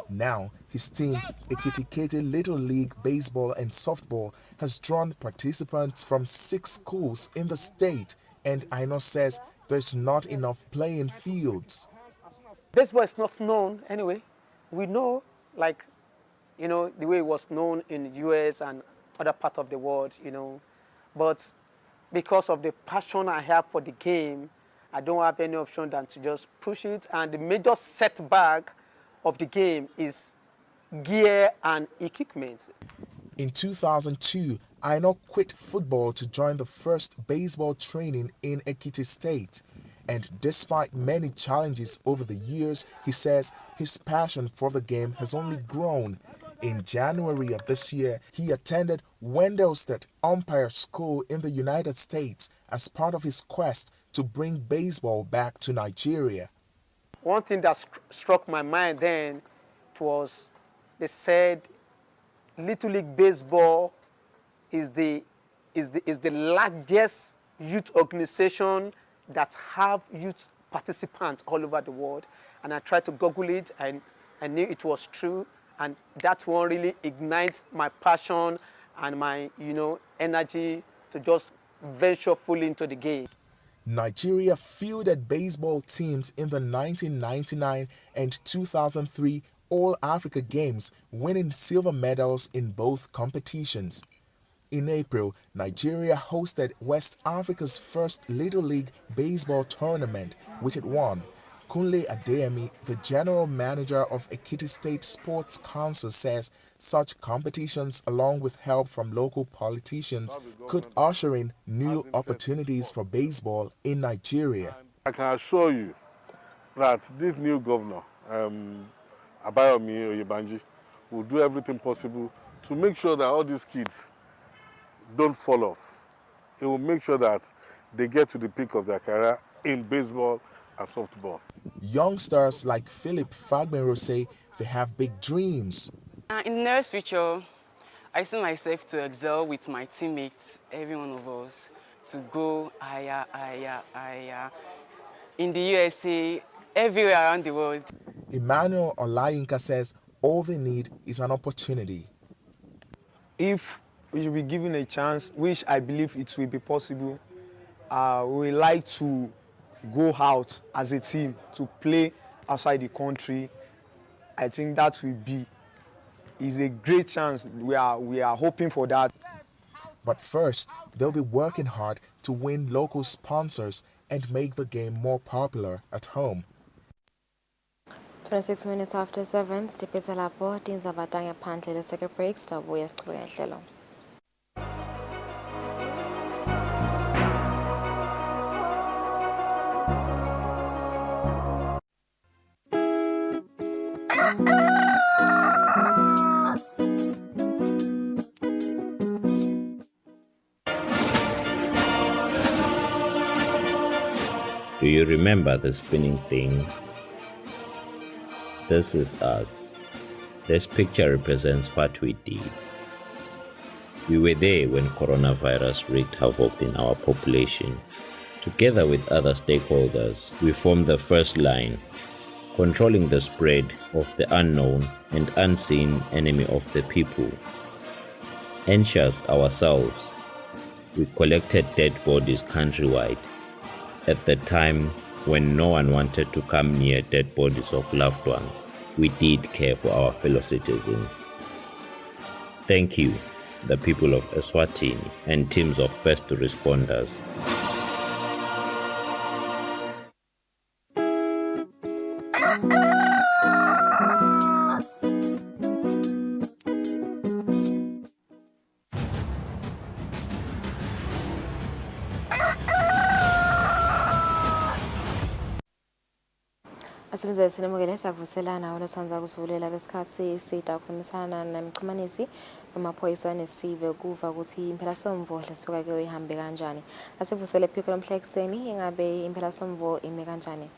Now, his team, Ekiti Little League Baseball and Softball, has drawn participants from 6 schools in the state, and Aino says there's not enough playing fields. Baseball is not known anyway. We know, the way it was known in the US and other parts of the world, But because of the passion I have for the game, I don't have any option than to just push it. And the major setback of the game is gear and equipment. In 2002, Aino quit football to join the first baseball training in Ekiti State. And despite many challenges over the years, he says his passion for the game has only grown. In January of this year, he attended Wendell State Umpire School in the United States as part of his quest to bring baseball back to Nigeria. One thing that struck my mind then was they said Little League Baseball is the largest youth organization that have youth participants all over the world. And I tried to Google it, and I knew it was true. And that one really ignites my passion and my, energy to just venture fully into the game. Nigeria fielded baseball teams in the 1999 and 2003 All-Africa Games, winning silver medals in both competitions. In April, Nigeria hosted West Africa's first Little League Baseball tournament, which it won. Kunle Adeyemi, the general manager of Ekiti State Sports Council, says such competitions, along with help from local politicians, could usher in new opportunities for baseball in Nigeria. I can assure you that this new governor, Abayomi Oyebanji, will do everything possible to make sure that all these kids don't fall off. He will make sure that they get to the peak of their career in baseball and softball. Youngsters like Philip Fagbenro say they have big dreams. In the nearest future, I see myself to excel with my teammates, every one of us, to go higher, in the USA, everywhere around the world. Emmanuel Olayinka says all they need is an opportunity. If we will be given a chance, which I believe it will be possible, we like to go out as a team to play outside the country. I think that will be is a great chance. We are hoping for that. But first, they'll be working hard to win local sponsors and make the game more popular at home. 26 minutes after 7, Stipesa lapho tindzaba tangaphandle leseke break sitabuya sichubeke ngehlelo. Do you remember the spinning thing? This is us. This picture represents what we did. We were there when coronavirus wreaked havoc in our population. Together with other stakeholders, we formed the first line, controlling the spread of the unknown and unseen enemy of the people. Anxious ourselves, we collected dead bodies countrywide. At the time when no one wanted to come near dead bodies of loved ones, we did care for our fellow citizens. Thank you, the people of Eswatini and teams of first responders. Asimze sinemukele sakuvuselana olosandza kusivulela lesikhathi sitakhulumisana nemxhumanisi wamaphoyisa nesive kuva ukuthi impelasomvo lesuka ke ihambe kanjani. Asivusele phiko lomhla ekseni ingabe impelasomvo ime kanjani?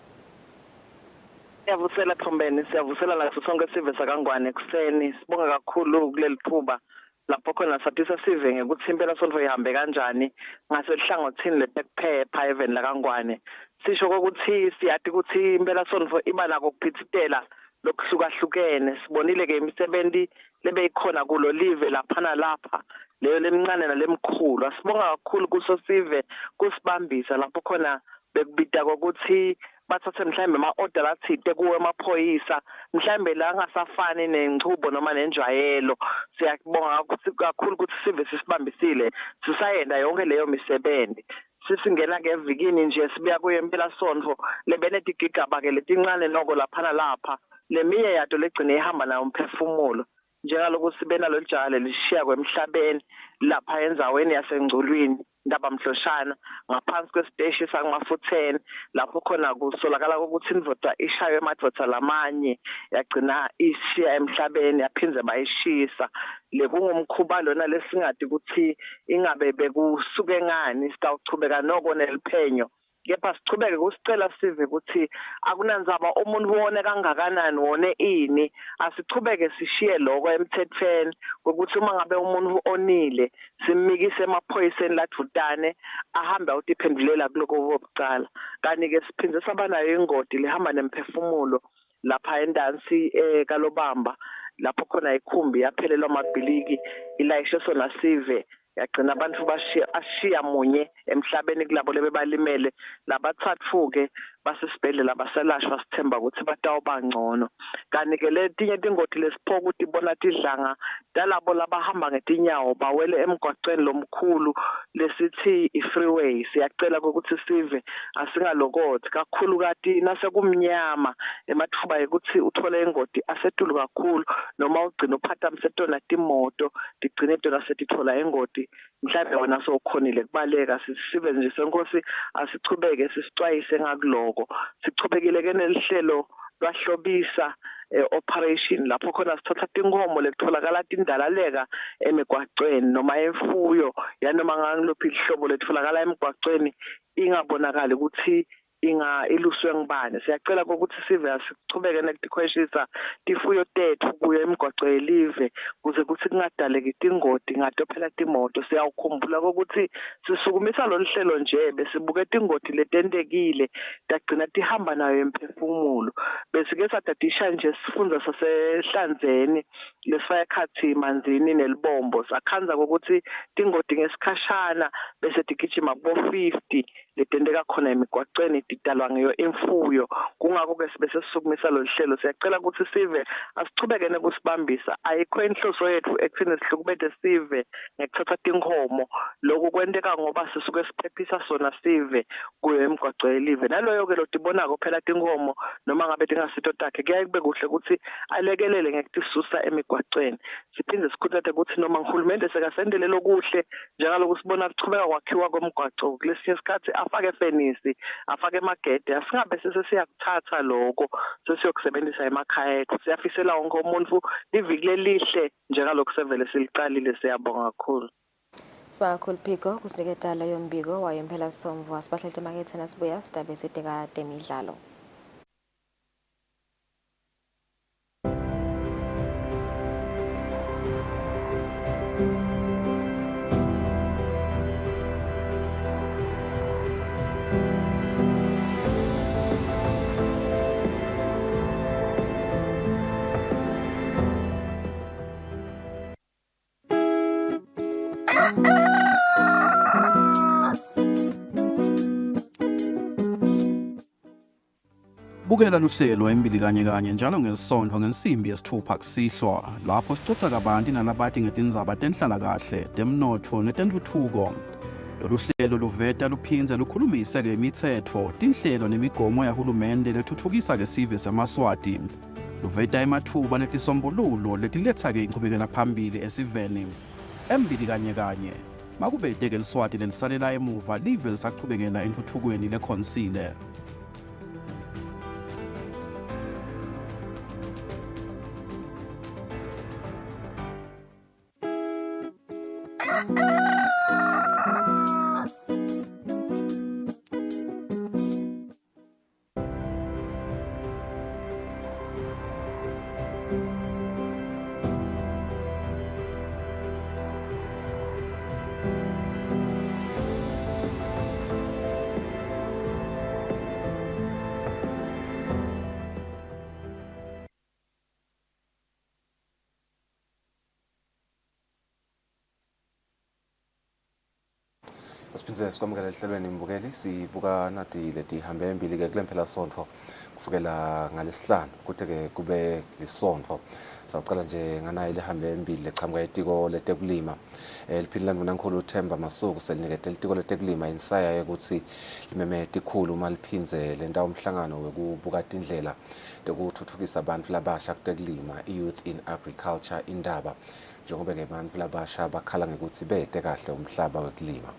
Siyavusela Thombeni, siyavusela laso sonke sive sakangwane ekseni. Sibonga kakhulu kuleli thuba lapho khona sathi sasive ngekuthi impelasomvo ihambe kanjani ngasehlangothini lephepha even la kangwane. Sisho ukuthi siyathi ukuthi impelasomvo iba nako ukuphithitela lokuhlukahlukene. Sibonile ke imisebenzi lebeyikhona kulo live lapha nalapha leyo lemncane nalemkhulu. Asibonga kakhulu kuso sive kusibambisa lapho khona bekubita ukuthi bathathe mhlambe ama-order athide kuwe amaphoyisa mhlambe la angasafani nenchubo noma nenjwayelo. Siyabonga kakhulu ukuthi sive sisibambisile sisayenda yonke leyo misebenzi. Sisingena ke evikini nje sibuya kuye impelasomvo lebeneti gigaba ke letincane noko lapha nalapha leminye yato legcine ihamba nayo umphefumulo njengalokuthi sibena lo jale lishiya kwemhlabeni lapha enzaweni yasengculwini ndaba mhloshana ngaphansi kwesiteshi sangamafutheni lapho khona kusolakala ukuthi indvoda ishaye emadvoda lamanye yagcina ishiya emhlabeni yaphinze bayishisa lekungumkhuba lona lesingadi ukuthi ingabe bekusuke ngani sitawuchubeka noko neliphenyo. Kepha sichubeke kusicela sive ukuthi akunanzaba umuntu wone kangakanani wone ini asichubeke sishiye lokho emthethweni ukuthi uma ngabe umuntu onile simikise emaphoyiseni lathutane ahambe awutiphendulela kuloko kokucala. Kanti ke siphindze sabanayo ingodi lehamba nemphefumulo lapha endansi kalobamba lapho khona ikhumbi yaphelelwa amabhiliki ilayishe sona sive yagcina abantu bashiya munye emhlabeni kulabo lebebalimele labathathu ke basesibhedlela baselashwa sithemba ukuthi batawuba ngcono. Kanti ke letinye tingoti lesiphoka ukuthi bona tidlanga dalabo labahamba ngetinyawo bawele emgwaqweni lomkhulu lesithi i-freeway. Siyacela ukuthi sive asingalokothi kakhulu kati nasekumnyama emathuba ukuthi uthole ingoti asetulu kakhulu noma ugcina uphatha msetona timoto digcine tona setithola ingoti mhlawumbe wona sowukhonile kubaleka sisive nje senkosi asichubeke sisixwayise ngakuloko. Sichubekile ke nelihlelo lwahlobisa operation lapho khona sithatha tinkomo lekutholakala tindalaleka emigwaqweni noma emfuyo yanoma ngangilophi ihlobo letholakala emigwaqweni ingabonakali ukuthi iluswe ngibane. Siyacela ukuthi sive asichubeke nekudikhweshisa tifuyo tethu kuyo emigwaqo yelive kuze kuthi kungadaleki tingoti ngatophela timoto. Siyawukhumbula ukuthi sisukumisa lo hlelo nje besibuke tingoti letentekile tagcina tihamba nayo emphefumulo besike sadatisha nje sifundza sasehlanzeni lesifaya khathi manzini nelibombo sakhanza ukuthi tingoti ngesikhashana bese tigijima kubo 50 letenteka khona emigwaqweni idalwa ngeyo imfuyo kungakho ke sibe sisukumisa lo hlelo siyacela ukuthi sive asichubekene kusibambisa ayikho inhloso yethu ekuthini sihlukumeze sive ngekuthatha tinkomo lokho kwenteka ngoba sisuke siphephisa sona sive kuyo emgwaqo yelive naloyo ke lo dibonako phela tinkomo noma ngabe tingasito takhe kuyaye kube kuhle ukuthi alekelele ngekutisusa emigwaqweni siphinde sikhuthathe ukuthi noma uhulumende sekasendele lokuhle njengaloku sibona kuchubeka kwakhiwa komgwaqo kulesinye isikhathi afake fenisi afake amagede asingabe sesiyakuthatha lokho sesiyokusebenzisa emakhaya ethu siyafisela wonke umuntu liviki lelihle njengaloku sevele siliqalile siyabonga kakhulu Sibakakhulu Phiko kuseketala yombiko wayempela Somvu asibahlele emakethe nasibuya sidabe sideka temidlalo. Bukela luhlelo embili kanye njalo ngeSonto ngensimbi yesithupha kusihlwa lapho sixoxa kabanti nalabati ngetindzaba tenhlalakahle, temnotfo netentfutfuko. Lolu hlelo luveta luphindze lukhulumise ke imitsetfo, tinhlelo nemigomo yahulumende letfutfukisa ke sive seMaswati. Luveta ematfuba netisombululo letiletsa ke inchubekela phambili esiveni. Embili kanye makubete ke Liswati lelisalela emuva live lisachubekela entfutfukweni leKhonsile. Siphindze sikwamukela ehlelweni imbukeli sibuka nathi leti hambe embili ke kulempela Sonto kusukela ngalesihlanu kude ke kube lisonto sawuqala nje nganayi lihambe embili leqhamuka etiko letekulima liphindela ndvunankhulu uThemba Masuku selinikete litiko letekulima insaya ukuthi limeme tikhulu maliphindze lenta umhlangano wekubuka tindlela tekuthuthukisa abantu labasha kutekulima youth in agriculture indaba njengoba ke abantu labasha bakhala ngekuthi bete kahle umhlaba wekulima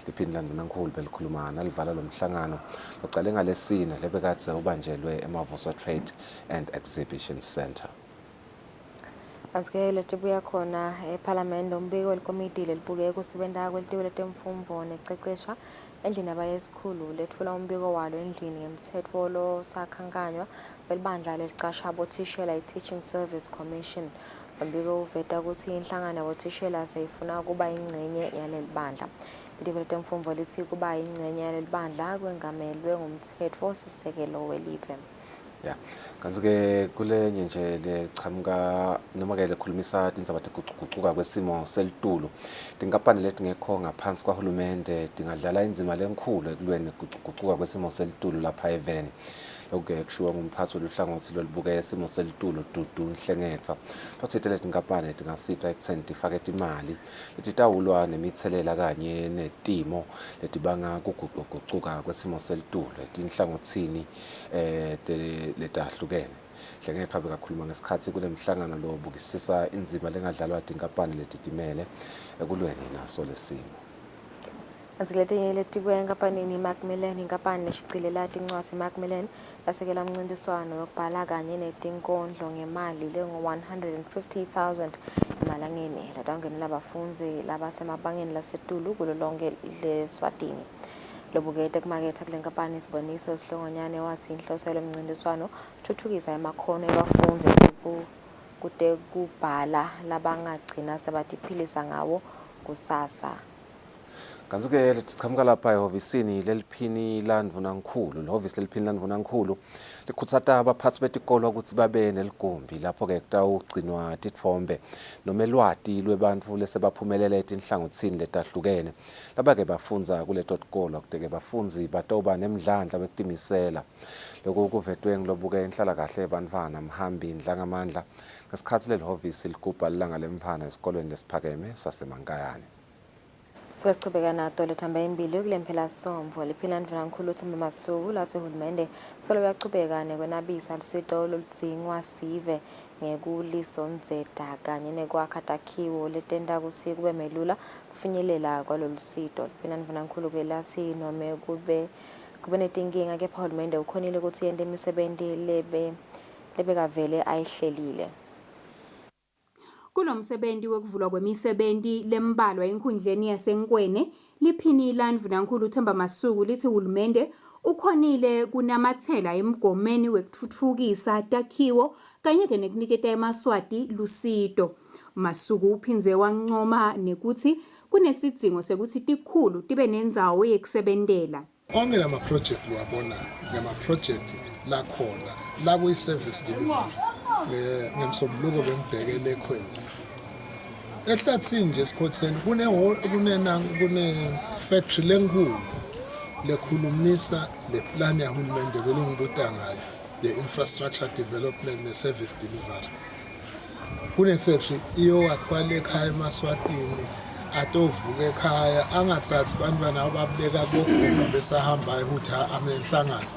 liphindela ndvunankhulu belikhuluma nalivala lomhlangano locale ngalesine lebekatse ubanjelwe eMavuso Trade and Exhibition Center. Asike letibuya khona eParliament umbiko welikomiti lelibuke kusebenta kwelitiko letemfundvo nececesha endlini abayesikhulu letfula umbiko walo endlini ngemtsetfo losakhankanywa welibandla lelicasha abothishela i-Teaching Service Commission. Umbiko uveta ukuthi inhlangano yabothishela seyifuna kuba ingcenye yalelibandla. Ilitiko letemfundvo lithi kuba ingcenye yalelibandla kwengamelwe ngumtsetfo sisekelo welive. Yeah, kanti-ke kulenye nje lechamuka noma ke lekhulumisa tindzaba tekuguquka kwesimo selitulu tinkampani letingekho ngaphansi kwahulumende tingadlala indzima lenkhulu ekulweni nekuguquka kwesimo selitulu lapha eveni. Lokhu kushiwo ngumphathi weluhlangothi lolubuke isimo selitulu Dudu Nhlengetwa lothi leti tinkampani tingasita ekutheni tifake imali letitawulwa nemithelela kanye netimo letibanga kuguquka kwesimo selitulu letinhlangothini letahlukene. Nhlengetwa bekakhuluma ngesikhathi kulemhlangano lobukisisa indzima lengadlalwa tinkampani letitimele ekulweni naso lesimo. Asiletinye letibuya enkampanini Macmillan inkampani leshicilela tincwadzi Macmillan yasekela umncintiswano wokubhala kanye netinkondlo ngemali lengu-150,000 emalangeni latangenela abafundzi labasemabangeni lasetulu kulo lonke leSwatini. Lobukete kumaketha kule nkampani isiboniso sihlongonyane wathi inhloso yalomncintiswano thuthukisa emakhono ebafundzi kutekubhala labangagcina sebatiphilisa ngawo kusasa. Kanti-ke liqhamuka lapha ehhovisini leliphini landvunankhulu. Lehhovisi leliphini landvunankhulu likhutsata abaphathi betikolo ukuthi babe neligumbi lapho-ke kutawugcinwa titfombe noma lwati lwebantfu lesebaphumelele etinhlangothini letahlukene laba-ke bafundza kuleto tikolo. Kute-ke bafundzi batawuba nemdlandla wekutimisela. Lokhu kuvetwe ngilobuke inhlalakahle yebantfwana Mhambi Ndlangamandla ngesikhatsi lelihhovisi ligubha lilanga lemphana esikolweni lesiphakeme saseMankayane. Sichubeka nato lethamba imbili kule mpelasomvo liphila ndvunankhulu Themba Masuku lathi uhulumende solo uyachubeka nekwenabisa lusito loludzingwa sive ngekulisondzeta kanye nekwakha takhiwo letenta kutsi kube melula kufinyelela kwalolu sito. Liphila ndvunankhulu ke lathi nome kube netinkinga kepha uhulumende ukhonile ukuthi yente imisebenti lebekavele ayihlelile. Kunomsebenzi wekuvulwa kwemisebenzi lembalwa enkhundleni yasenkwene liphini landvunankhulu Themba Masuku lithi uhulumende ukhonile kunamathela emgomeni wekutfutfukisa takhiwo kanye ke nekuniketa emaswati lusito. Masuku uphindze wancoma nekuthi kunesidzingo sekuthi tikhulu tibe nendzawo yekusebentela. Onke lama project wabona ngama project lakhona la kuyi service delivery ngemsombuluko bengibhekele ekhwezi ehlathini nje esikhotheni kune factory lenkulu lekhulumisa le plan yahulumende belongibuta ngayo the infrastructure development ne service delivery. Kune factory iyowakhwala ekhaya eMaswatini atovuka ekhaya angathathi bantwana ababeka kokugoma besahambayo ukuthi amenhlangano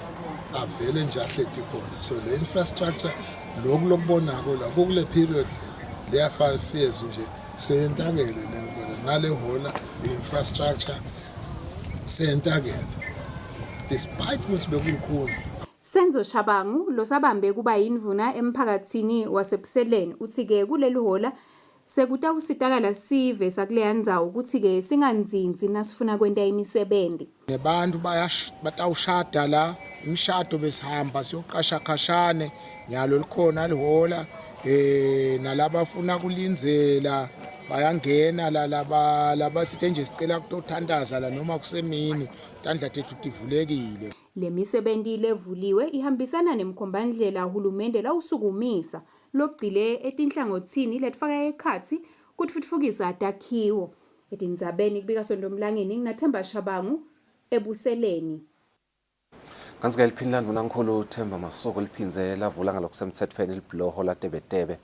avele nje ahleti khona. So le infrastructure lokubonako la kule period leya 5 years nje sentakele lento ngale hola infrastructure sentakele despite ukuthi bekukhulu. Senzo Shabangu losabambe kuba yindvuna emphakathini wasebuseleni uthi ke kuleli hola sekutawusitakala sive sakuleya ndzawo ukuthi ke singanzinzi nasifuna kwenta imisebenzi. Nebantu batawushada la imishado besihamba siyoqasha khashane nyalo likhona lihola nalabafuna kulinzela bayangena laba sithi nje sicela ukuthandaza la noma kusemini tandla tethu tivulekile. Le misebenzi levuliwe ihambisana nemkhombandlela uhulumende la usukumisa lokugcile etinhlangothini letfaka ekhathi kutfutfukisa takhiwo. Etindzabeni kubika Sondomlangeni nginaThemba Shabangu ebuseleni. Kanti-ke liphini landvunankhulu Themba Masuku liphindze lavula ngalokusemthethweni libhuloho latebetebe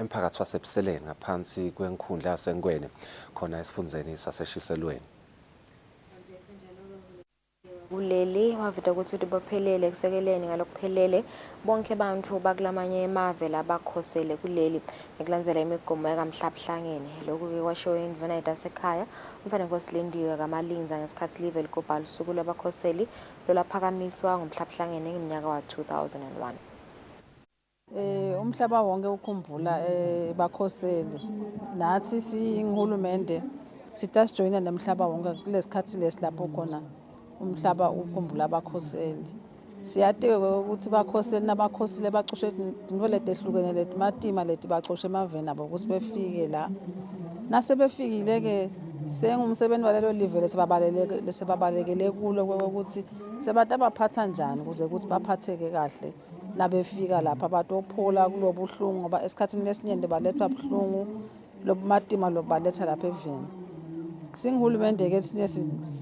emphakathi wasebuseleni ngaphansi kwenkhundla yasenkwene khona esifundzeni saseshiselweni. Kuleli wavita ukuthi baphelele kusekeleni ngalokuphelele bonke bantfu bakulamanye emave labakhosele kuleli ngekulandzela imigomo yakamhlabuhlangene. Lokhu ke kwashiwo indvuna yasekhaya umfana nkosilindiwe kamalinza ngesikhathi live ligubha lusuku lwabakhoseli lolaphakamiswa ngomhlabuhlangene ngeminyaka wa 2001. Umhlaba wonke ukhumbula bakhoseli nathi singihulumende sitasijoyina nemhlaba wonke kulesikhathi lesilapho khona umhlaba ukhumbula abakhoseli. Siyatewe ukuthi bakhoseli nabakhosile bacoshe intfo letehlukene leti matima leti bacoshe emaveni abo ukuthi befike la. Nasebefikile ke sengumsebenzi walelo live lesebabalekele kulo ukuthi sebatabaphatha njani ukuze ukuthi baphatheke kahle nabefika lapha batophola kulobuhlungu ngoba esikhathini lesinyende balethwa buhlungu lobumatima lobaletha lapha eveni. Singihulumende ke sinye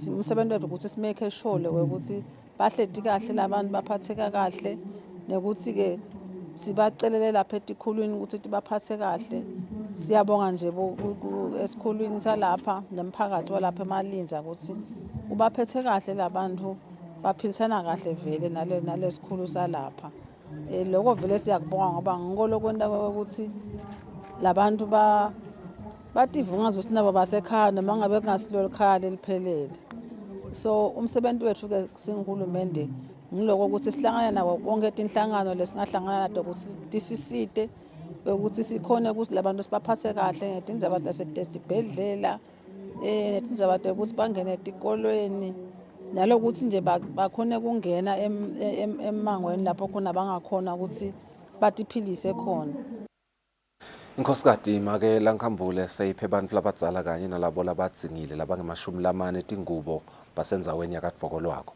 umsebenzi wethu ukuthi simake sure ukuthi bahleti kahle labantu baphatheka kahle nekuthi ke sibacelele lapha etikhulwini ukuthi tibaphathe kahle. Siyabonga nje esikhulwini salapha nemphakathi walapha eMalinza ukuthi ubaphethe kahle labantu baphilisana kahle vele nalesikhulu salapha. Lokho vele siyakubonga ngoba ngikolokwenta ukuthi labantu bativunga ukuthi nabo basekhaya noma ngabe kungasilolo khaya leliphelele. So umsebenzi wethu ke singihulumende ngiloko ukuthi sihlangane nabo bonke inhlangano lesingahlangana nazo ukuthi tisisite ukuthi sikhone ukuthi labantu sibaphathe kahle ngetindzaba zasesibhedlela netindzaba ukuthi bangene etikolweni nalokuthi nje bakhone kungena emangweni lapho khona bangakhona ukuthi batiphilise khona. Inkosikazi Make Lankhambule seyiphe bantfu labadzala kanye nalabo labadzingile labangemashumi lamane tingubo basendzaweni yakatfokolwako.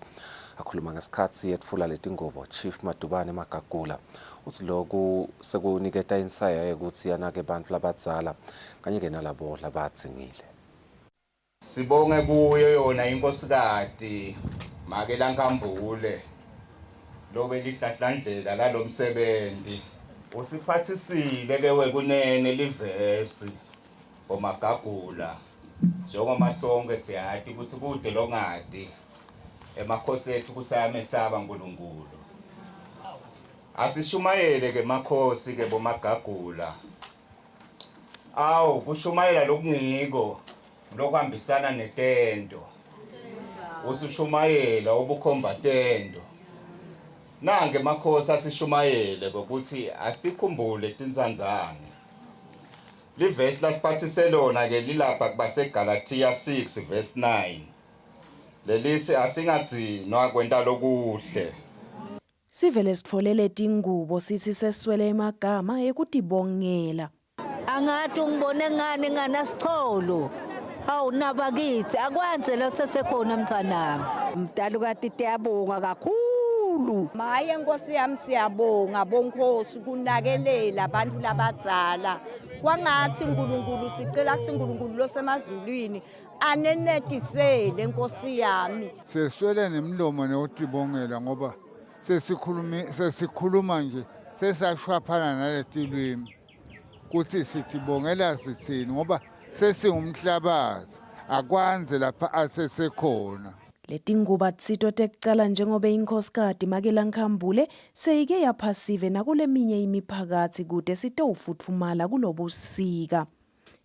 Akhuluma ngesikhatsi yetfula letingubo Chief Madubane Magagula uthi loku sekuniketa insaya yekutsi yanake bantfu labadzala kanye ke nalabo labadzingile. Sibonge kuyo yona inkosikazi Make Lankhambule lobe lihlahlandlela lalomsebenzi usiphathisile ke wekunene livesi oMagagula njengoba sonke siyati ukuthi kude longadi emakhosi ethu kusayamesaba uNkulunkulu. Asishumayele ke makhosi ke boMagagula. Awu kushumayela lokungiko lokuhambisana netendo. Usushumayela ubukhomba tendo. Nange makhosi asishumayele ukuthi asikhumbule tinzanzane. Livesi lasiphathise lona ke lilapha kubase Galatia 6 verse 9. Lelise asingathi nokwenta lokuhle. Sivele sitfolele tingubo sithi seswele emagama ekutibongela. Angathi ngibone ngane nganasicholo. Hawu nabakithi akwenze lo sesekhona mntwanami. Mdala ukatite yabonga kakhulu. Maye Nkosi yami siyabonga bonkhosi kunakelela abantu labadzala. Kwangathi uNkulunkulu sicela ukuthi uNkulunkulu losemazulwini anenetisele Nkosi yami. Seswele nemlomo notibongela ngoba sesikhuluma nje sesashwaphana naletilwimi kuthi sitibongela sithini ngoba sesingumhlabazi akwanze lapha asesekhona. Letingubo tsito tekucala njengobe inkosikazi Make Lankhambule seyike yaphasive nakuleminye imiphakathi kude sitowufutfumala kulobusika.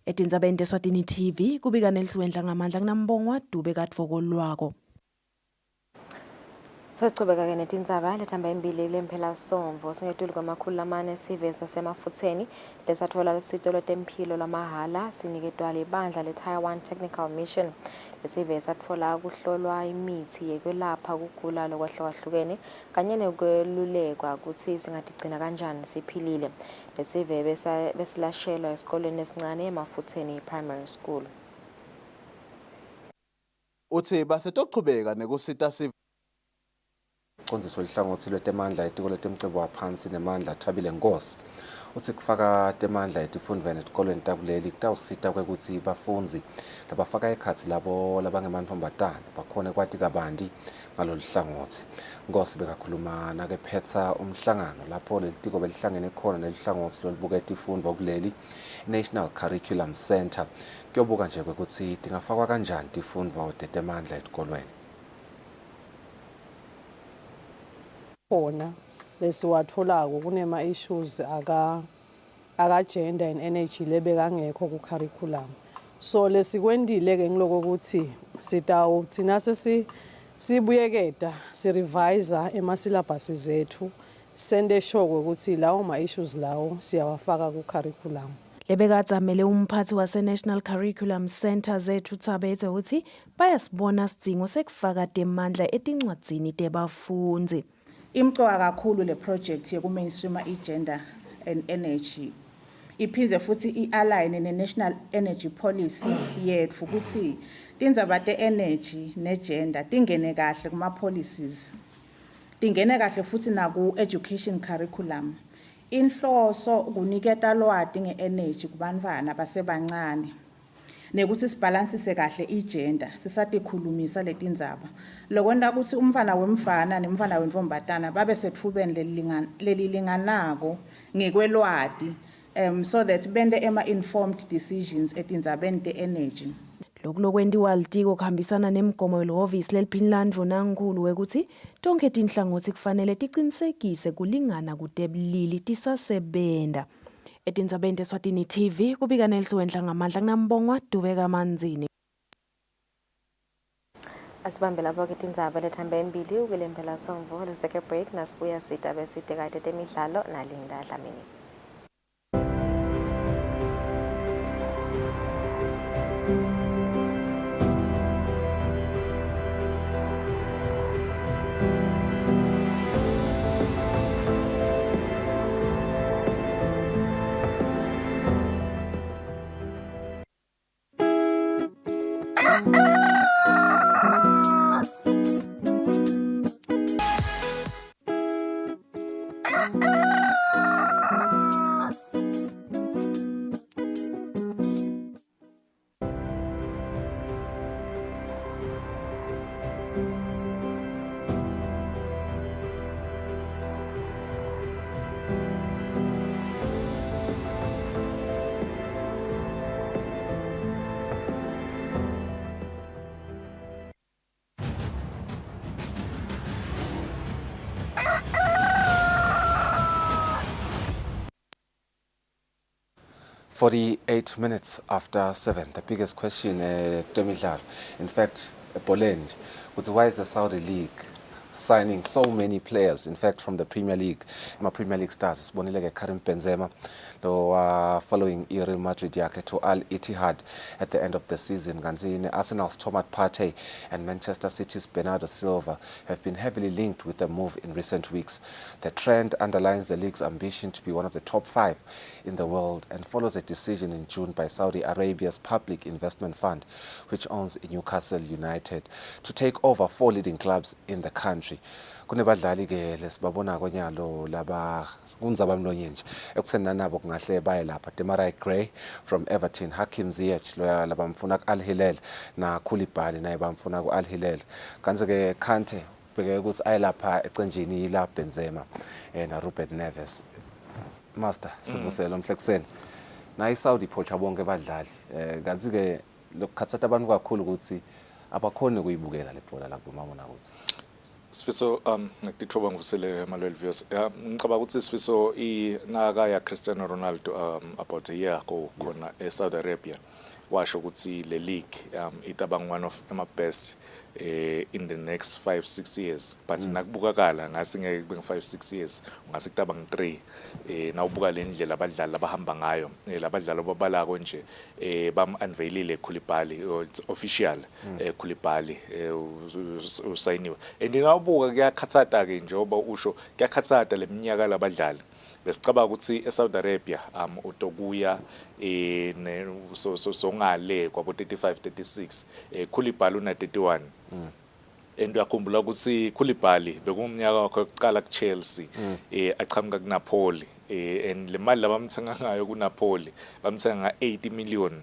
Etindzabeni teSwatini TV kubika Nelisiwendla ngamandla kunambongwa Dube Katfokolwako. Sesichubeka ke netindzaba lethamba embili lemphela somvo singetulu kwamakhulu lamane sive sasemafutseni lesathola lesito lotemphilo lamahala siniketwa libandla le-Taiwan Technical Mission. Lesive satfola kuhlolwa imithi yekwelapha kugula lokwahlukahlukene kanye nekwelulekwa kutsi singatigcina kanjani siphilile. Lesive besilashelwa esikoleni esincane emafutseni primary school. Uthi basetochubeka nekusita Konziswa lihlangothi lwetemandla etiko letemcebo waphansi nemandla Thabile Nkosi uthi kufaka temandla etifundweni etikolweni takuleli kutawusita kwekutsi bafundzi labafaka ekhatsi labo labangemantfombatane bakhone kwati kabanti ngalolu hlangothi. Nkosi bekakhuluma nakephetsa umhlangano lapho lelitiko belihlangene khona nelihlangothi lolibuketa ifundvo kuleli National Curriculum Center kuyobuka nje kwekutsi tingafakwa kanjani tifundvo tetemandla etikolweni. Khona lesiwatholako kunema issues aka gender and energy lebekangekho ku curriculum. So lesikwendile ke ngiloko ukuthi thina sibuyeketa sirevisa emasyllabus zethu sende sure ukuthi lawo ma issues lawo siyawafaka ku curriculum. Lebekatamele umphathi wase-National Curriculum Center zethu Tsabethe uthi bayasibona sidingo sekufaka temandla etincwadzini tebafundzi. Imqoka kakhulu le project yokumainstream igender and energy. Iphindze futhi i-align ne-National Energy Policy yethu ukuthi tindzaba te-energy ne-gender tingene kahle kuma-policies. Tingene kahle futhi naku-education curriculum. Inhloso kuniketa lwati nge-energy kubantfwana basebancane. Nekuthi sibalansise kahle igender sisatikhulumisa letindzaba lokwenta ukuthi umfana wemfana nemfana wentombatana babe sethubeni lelilinganako ngekwelwati so that bende informed decisions etindzabeni te-energy. Lokulokwentiwa litiko kuhambisana nemigomo lehhovisi leliphinlandvo nankulu wekuthi tonke tinhlangothi kufanele ticinisekise kulingana kutebulili tisasebenta. Etindzabeni teSwatini TV kubika Nelisiwendla ngamandla kunambongwa Dube Kamanzini. Asibambe lapho ke tindzaba lethamba embili ukulembela somvo leseke break nasibuya sita besite kade temidlalo nalinda Dlamini. 48 minutes after 7. The biggest question, in fact, Poland, why is the Saudi League signing so many players, in fact, from the Premier League? My Premier League stars, Bonilege Karim Benzema, following Real Madrid to Al Ittihad at the end of the season. Ganzini, Arsenal's Thomas Partey and Manchester City's Bernardo Silva have been heavily linked with the move in recent weeks. The trend underlines the league's ambition to be one of the top 5 in the world and follows a decision in June by Saudi Arabia's Public Investment Fund, which owns Newcastle United, to take over 4 leading clubs in the country. Kunebadlali ke lesibabona konyalo laba kunzaba mlonye nje ekusena nabo kungahle baye lapha Demarai Gray from Everton, Hakim Ziyech loya labamfuna ku Al Hilal na Koulibaly naye bamfuna ku Al Hilal. Kanti ke Kante bheke ukuthi ayelapha ecenjini la Benzema na Ruben Neves. Master sibusela omhlekuseni na iSaudi phocha bonke badlali kanti ke lokukhathatha abantu kakhulu ukuthi abakhona ukuyibukela le bhola lapho mamona ukuthi Sifiso ngikuthoba ngivusele malwel viewers. Ngicabanga ukuthi Sifiso inaka ya Cristiano Ronaldo about a year ago khona eSaudi Arabia washo ukuthi le league itabang one of my best in the next 5-6 years, but nakubukakala ngase ngeke kube 5-6 years ngase kutabang 3 na ubuka le ndlela abadlali abahamba ngayo labadlali ababalako nje bam unveilile Koulibaly, it's official Koulibaly usayiniwe and nawubuka kuyakhathata ke njengoba usho kuyakhathata leminyaka labadlali besicabanga ukuthi eSaudi Arabia utokuya so ngale kwabo 35-36 Koulibaly una 31 and uyakhumbula ukuthi Koulibaly bekumnyaka wakhe yokuqala kuChelsea aqhamuka kuNapoli and le mali labamthenga ngayo kuNapoli bamthenga nga 80 million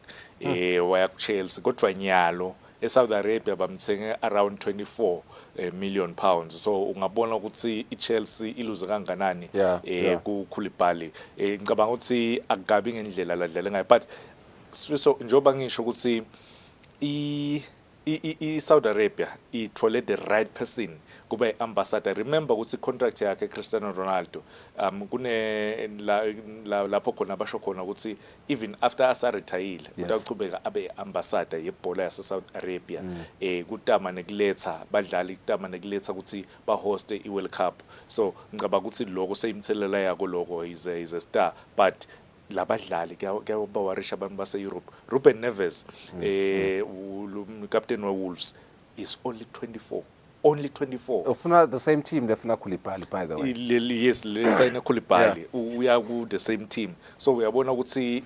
waya kuChelsea kodwa nyalo eSaudi Arabia bamthenge around 24 million pounds, so ungabona ukuthi iChelsea iluze kanganani kuKoulibaly. Ngicabanga ukuthi akugabi ngendlela ladlala ngayo, but so njoba ngisho ukuthi iSaudi Arabia ithole the right person kube ambassador. Remember ukuthi contract yakhe Cristiano Ronaldo kune lapho khona basho khona ukuthi even after asa retire utaqhubeka abe ambassador yebhola yase Saudi Arabia kutama nekuletha badlali kutama nekuletha ukuthi ba host iWorld Cup. So ngicabanga ukuthi lokho seyimthelela yako lokho is a star, but labadlali kuyabawarisha abantu base Europe. Ruben Neves captain wa Wolves is only 24. Only 24. Ufuna the same team lefuna Koulibaly, by the way. Yes, lesayina Koulibaly. We are with the same team. So uyabona ukuthi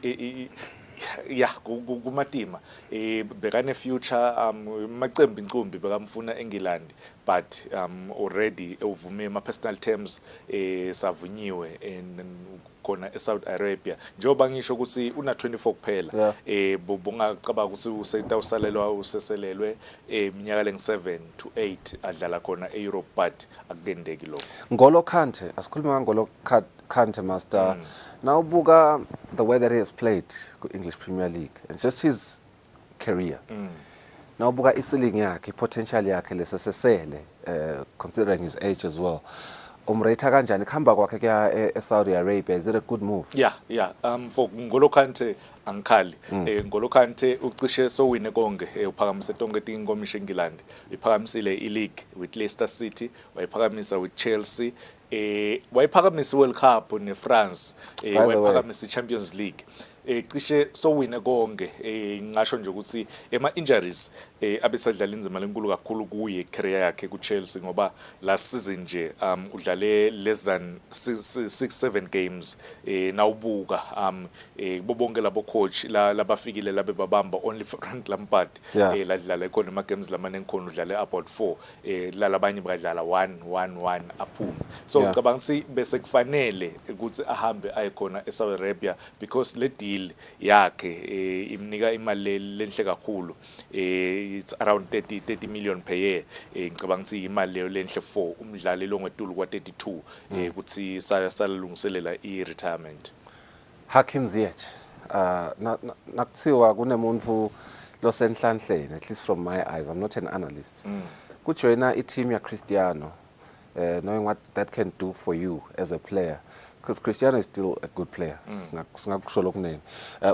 kumatima bekane future macembe incumbi bekamfuna eNgilandi, but already uvume ma personal terms savunyiwe khona eSaudi Arabia. Njengoba ngisho ukuthi una 24 kuphela bongacabanga ukuthi usayitawusalelwa useselelwe iminyaka leng7 to 8 adlala khona eEurope, but akukendeki lokho. Ngolo Kante, asikhuluma ngolo Kante master. Now buka the way that he has played English Premier League, it's just his career. Now buka isiling yakhe, potential yakhe lesesele considering his age as well. Umrate kanjani khamba kwakhe kuya eSaudi Arabia, is it a good move? Yeah. For Ngolo Kante angikhali. Ngolo Kante ucishe so wine konke uphakamise tonke tinkomisho eNgilandi. Iphakamisile iLeague with Leicester City, wayiphakamisa with Chelsea, wayiphakamisa World Cup neFrance, wayiphakamisa Champions League. Cishe so wine konke ngisho nje ukuthi ema injuries abesadlala inzima lenkulu kakhulu kuye career yakhe kuChelsea, ngoba last season nje udlale less than 6-7 games nawubuka bobonke labo coach labafikile labe babamba only Frank Lampard ladlala khona ama games lamane ngikhona udlale about 4 lalabanye badlala 1 aphuma. So ngicabanga ukuthi bese kufanele ukuthi ahambe ayikhona eSaudi Arabia because le deal yakhe imnika imali lenhle kakhulu, it's around 30 million per year. Ngicabanga ukuthi imali leyo lenhle for umdlali longwetulu kwa 32 ukuthi salungiselela i-retirement. Hakim Ziyech, nakuthiwa kunemuntu losenhlanhleni, at least from my eyes, I'm not an analyst, kujoyina i-team ya Cristiano, knowing what that can do for you as a player, because Cristiano is still a good player. Singakusho lokunene.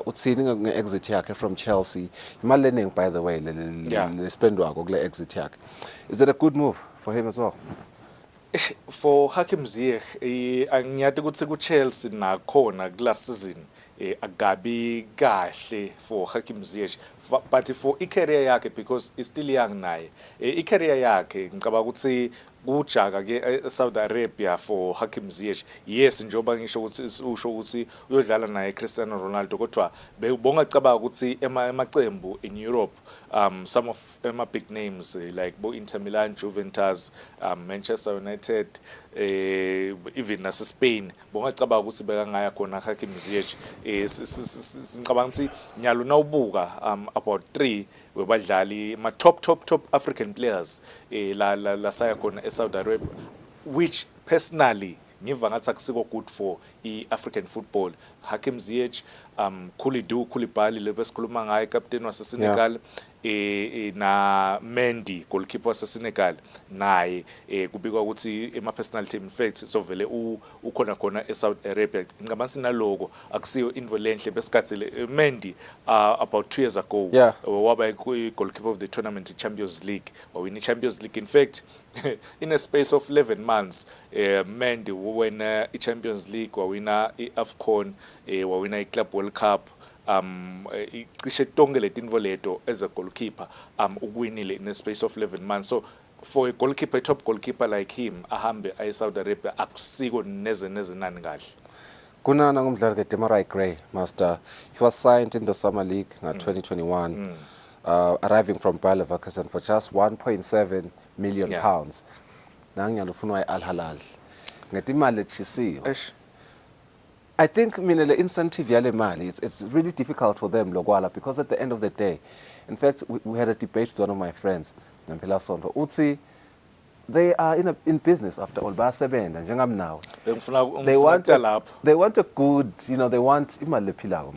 Uthini nge-exit yakhe from Chelsea. Imali leningi, by the way, le spendwako kule exit yakhe. Is it a good move for him as well? For Hakim Ziyech, angiyathi ukuthi ku-Chelsea nakhona last season agabi kahle for Hakim Ziyech, but for i-career yakhe, because is still young naye, i-career yakhe ngicabanga ukuthi kujaka ke Saudi Arabia for Hakim Ziyech. Yes, njoba ngisho ukuthi usho ukuthi uyodlala naye Cristiano Ronaldo, kodwa bongacabanga ukuthi emacembu in Europe, some of big names like bo Inter Milan, Juventus, Manchester United, even nase Spain, bongacabanga ukuthi bekangaya khona Hakim Ziyech. Ngicabanga ukuthi nyalo nawubuka about 3 webadlali ma top African players la saya khona eSaudi Arabia, which personally ngiva ngathi akusiko good for i-African football. Hakim Ziyech, Koulibaly lebesikhuluma ngaye, captain wase Senegal, na Mendy, goalkeeper wase Senegal, naye kubikwa ukuthi ema-personal team, in fact sovele ukhona khona eSaudi Arabia. Ngicabanga sinaloko akusiyo into lenhle besikhathi Mendy about 2 years ago waba goalkeeper of the tournament Champions League, wawina Champions League. In fact in a space of 11 months Mendy wawina i-Champions League, wawina i-AFCON, wawina i-Club World Cup, cishe tonke letinvo leto as a goalkeeper ukwinile in a space of 11 months. So for a goalkeeper, a top goalkeeper like him ahambe aye Saudi Arabia akusiko neze nani kahle. Kunana ngumdlali ke Demarai Gray, master. He was signed in the summer league in 2021, arriving from Bayer Leverkusen for just 1.7 million pounds. Nangiyalo ufuna Al Hilal. Ngetimali lechisiwe. I think le incentive yale mali, it's really difficult for them Logwala, because at the end of the day, in fact we had a debate with one of my friends, Nampila Sonto, Utsi, they are in business after all, basebenda njengam now. They want a good, they want imali lephilayo.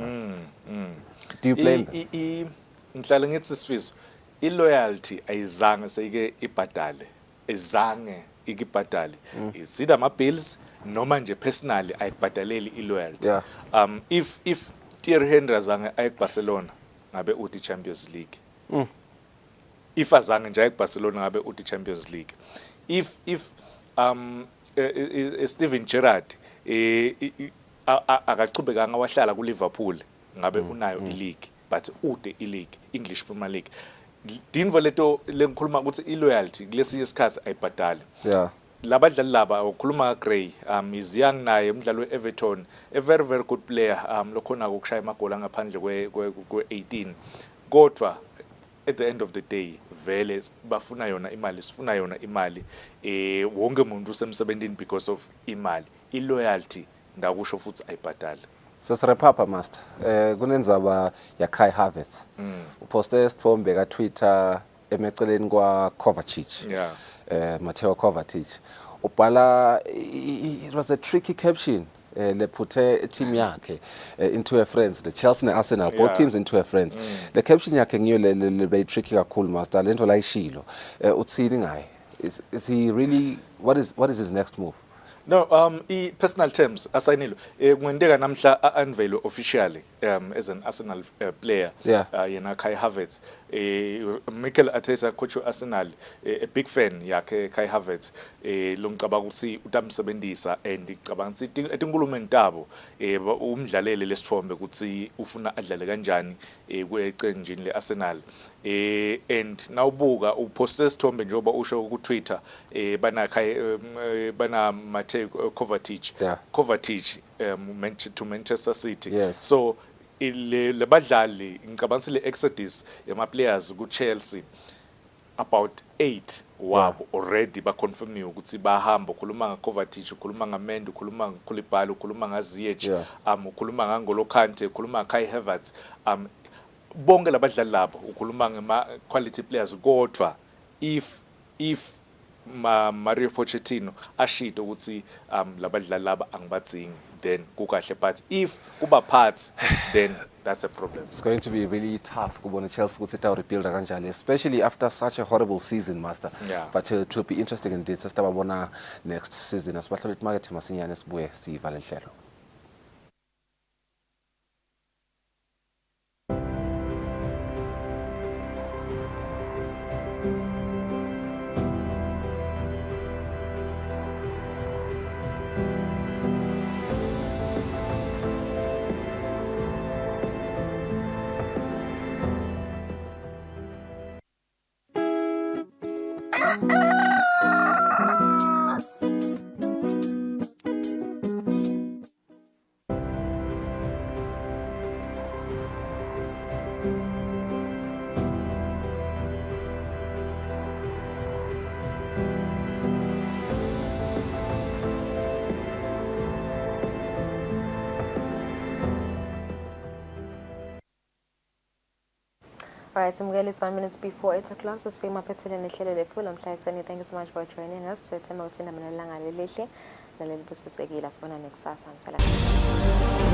Do you blame them? Ngihlala ngithi Sifiso, i-loyalty ayizange seyike ibhadale, izange ikibhadale. Isida ama-bills noma nje personally ayibhadaleli i-loyalty. If Thierry Henry azange aye Barcelona ngabe uthi Champions League. If azange nje aye Barcelona ngabe uthi Champions League. If Steven Gerrard akachubekanga wahlala ku Liverpool ngabe unayo i-league, but ude i-league, English Premier League. Dinvo leto lengikhuluma ukuthi i-loyalty kulesinye isikhathi ayibhadali. Labadlali laba ukhuluma Gray, is young naye, umdlali we-Everton, a very very good player, lokhona ukushaya amagoli ngaphandle kwe-18. Kodwa at the end of the day vele bafuna yona imali, sifuna yona imali, wonke umuntu usemsebenzini because of imali. I-loyalty ndakusho futhi ayibhadali. Sesirepapa master, kunenzaba ya Kai Havertz. Uposte isithombe ka Twitter emeceleni kwa Kovacic. Mateo Kovacic. Ubhala, it was a tricky caption. Lepute team yakhe into her friends, the Chelsea and Arsenal, both teams into her friends. The caption yakhe ngiyo le very tricky kakhulu master, lento la ishilo. Utsini ngaye. Is he really, what is his next move? No, personal terms asayinilo kwendeka namhla unveil officially as an Arsenal player, yena Kai Havertz. Mikel Arteta, coach of Arsenal, a big fan yakhe Kai Havertz, lo ngicabanga ukuthi utamsebenzisa, and ngicabanga ukuthi etinkulumeni tabo umdlalele lesithombe ukuthi ufuna adlale kanjani kweqenjini le-Arsenal. And nawubuka uposte isithombe njengoba usho ku Twitter, bana Mateo Kovacic to Manchester City. So le badlali ngicabanga le exodus yama players ku Chelsea about 8 wabo already ba confirm ukuthi bahamba. Ukhuluma nga Kovacic, ukhuluma nga Mendy, ukhuluma nga Koulibaly, ukhuluma nga Ziyech, ukhuluma nga N'Golo Kante, ukhuluma nga Kai Havertz. Bonke labadlali labo ukhuluma ngama quality players. Kodwa if Mario Pochettino ashito ukuthi labadlali laba angibadzingi, then kukahle, but if kuba parts then that's a problem. It's going to be really tough kubona Chelsea ukuthi ita rebuild kanjani, especially after such a horrible season, master. Yeah. But it will be interesting indeed. Sastababona next season. Asibahlola market masinyane sibuye sivale inhlelo. All right, Mguel, it's 1 minute before 8 o'clock. So, speak my petty and the full on flight. Thank you so much for joining us. It's a mountain. I'm going to next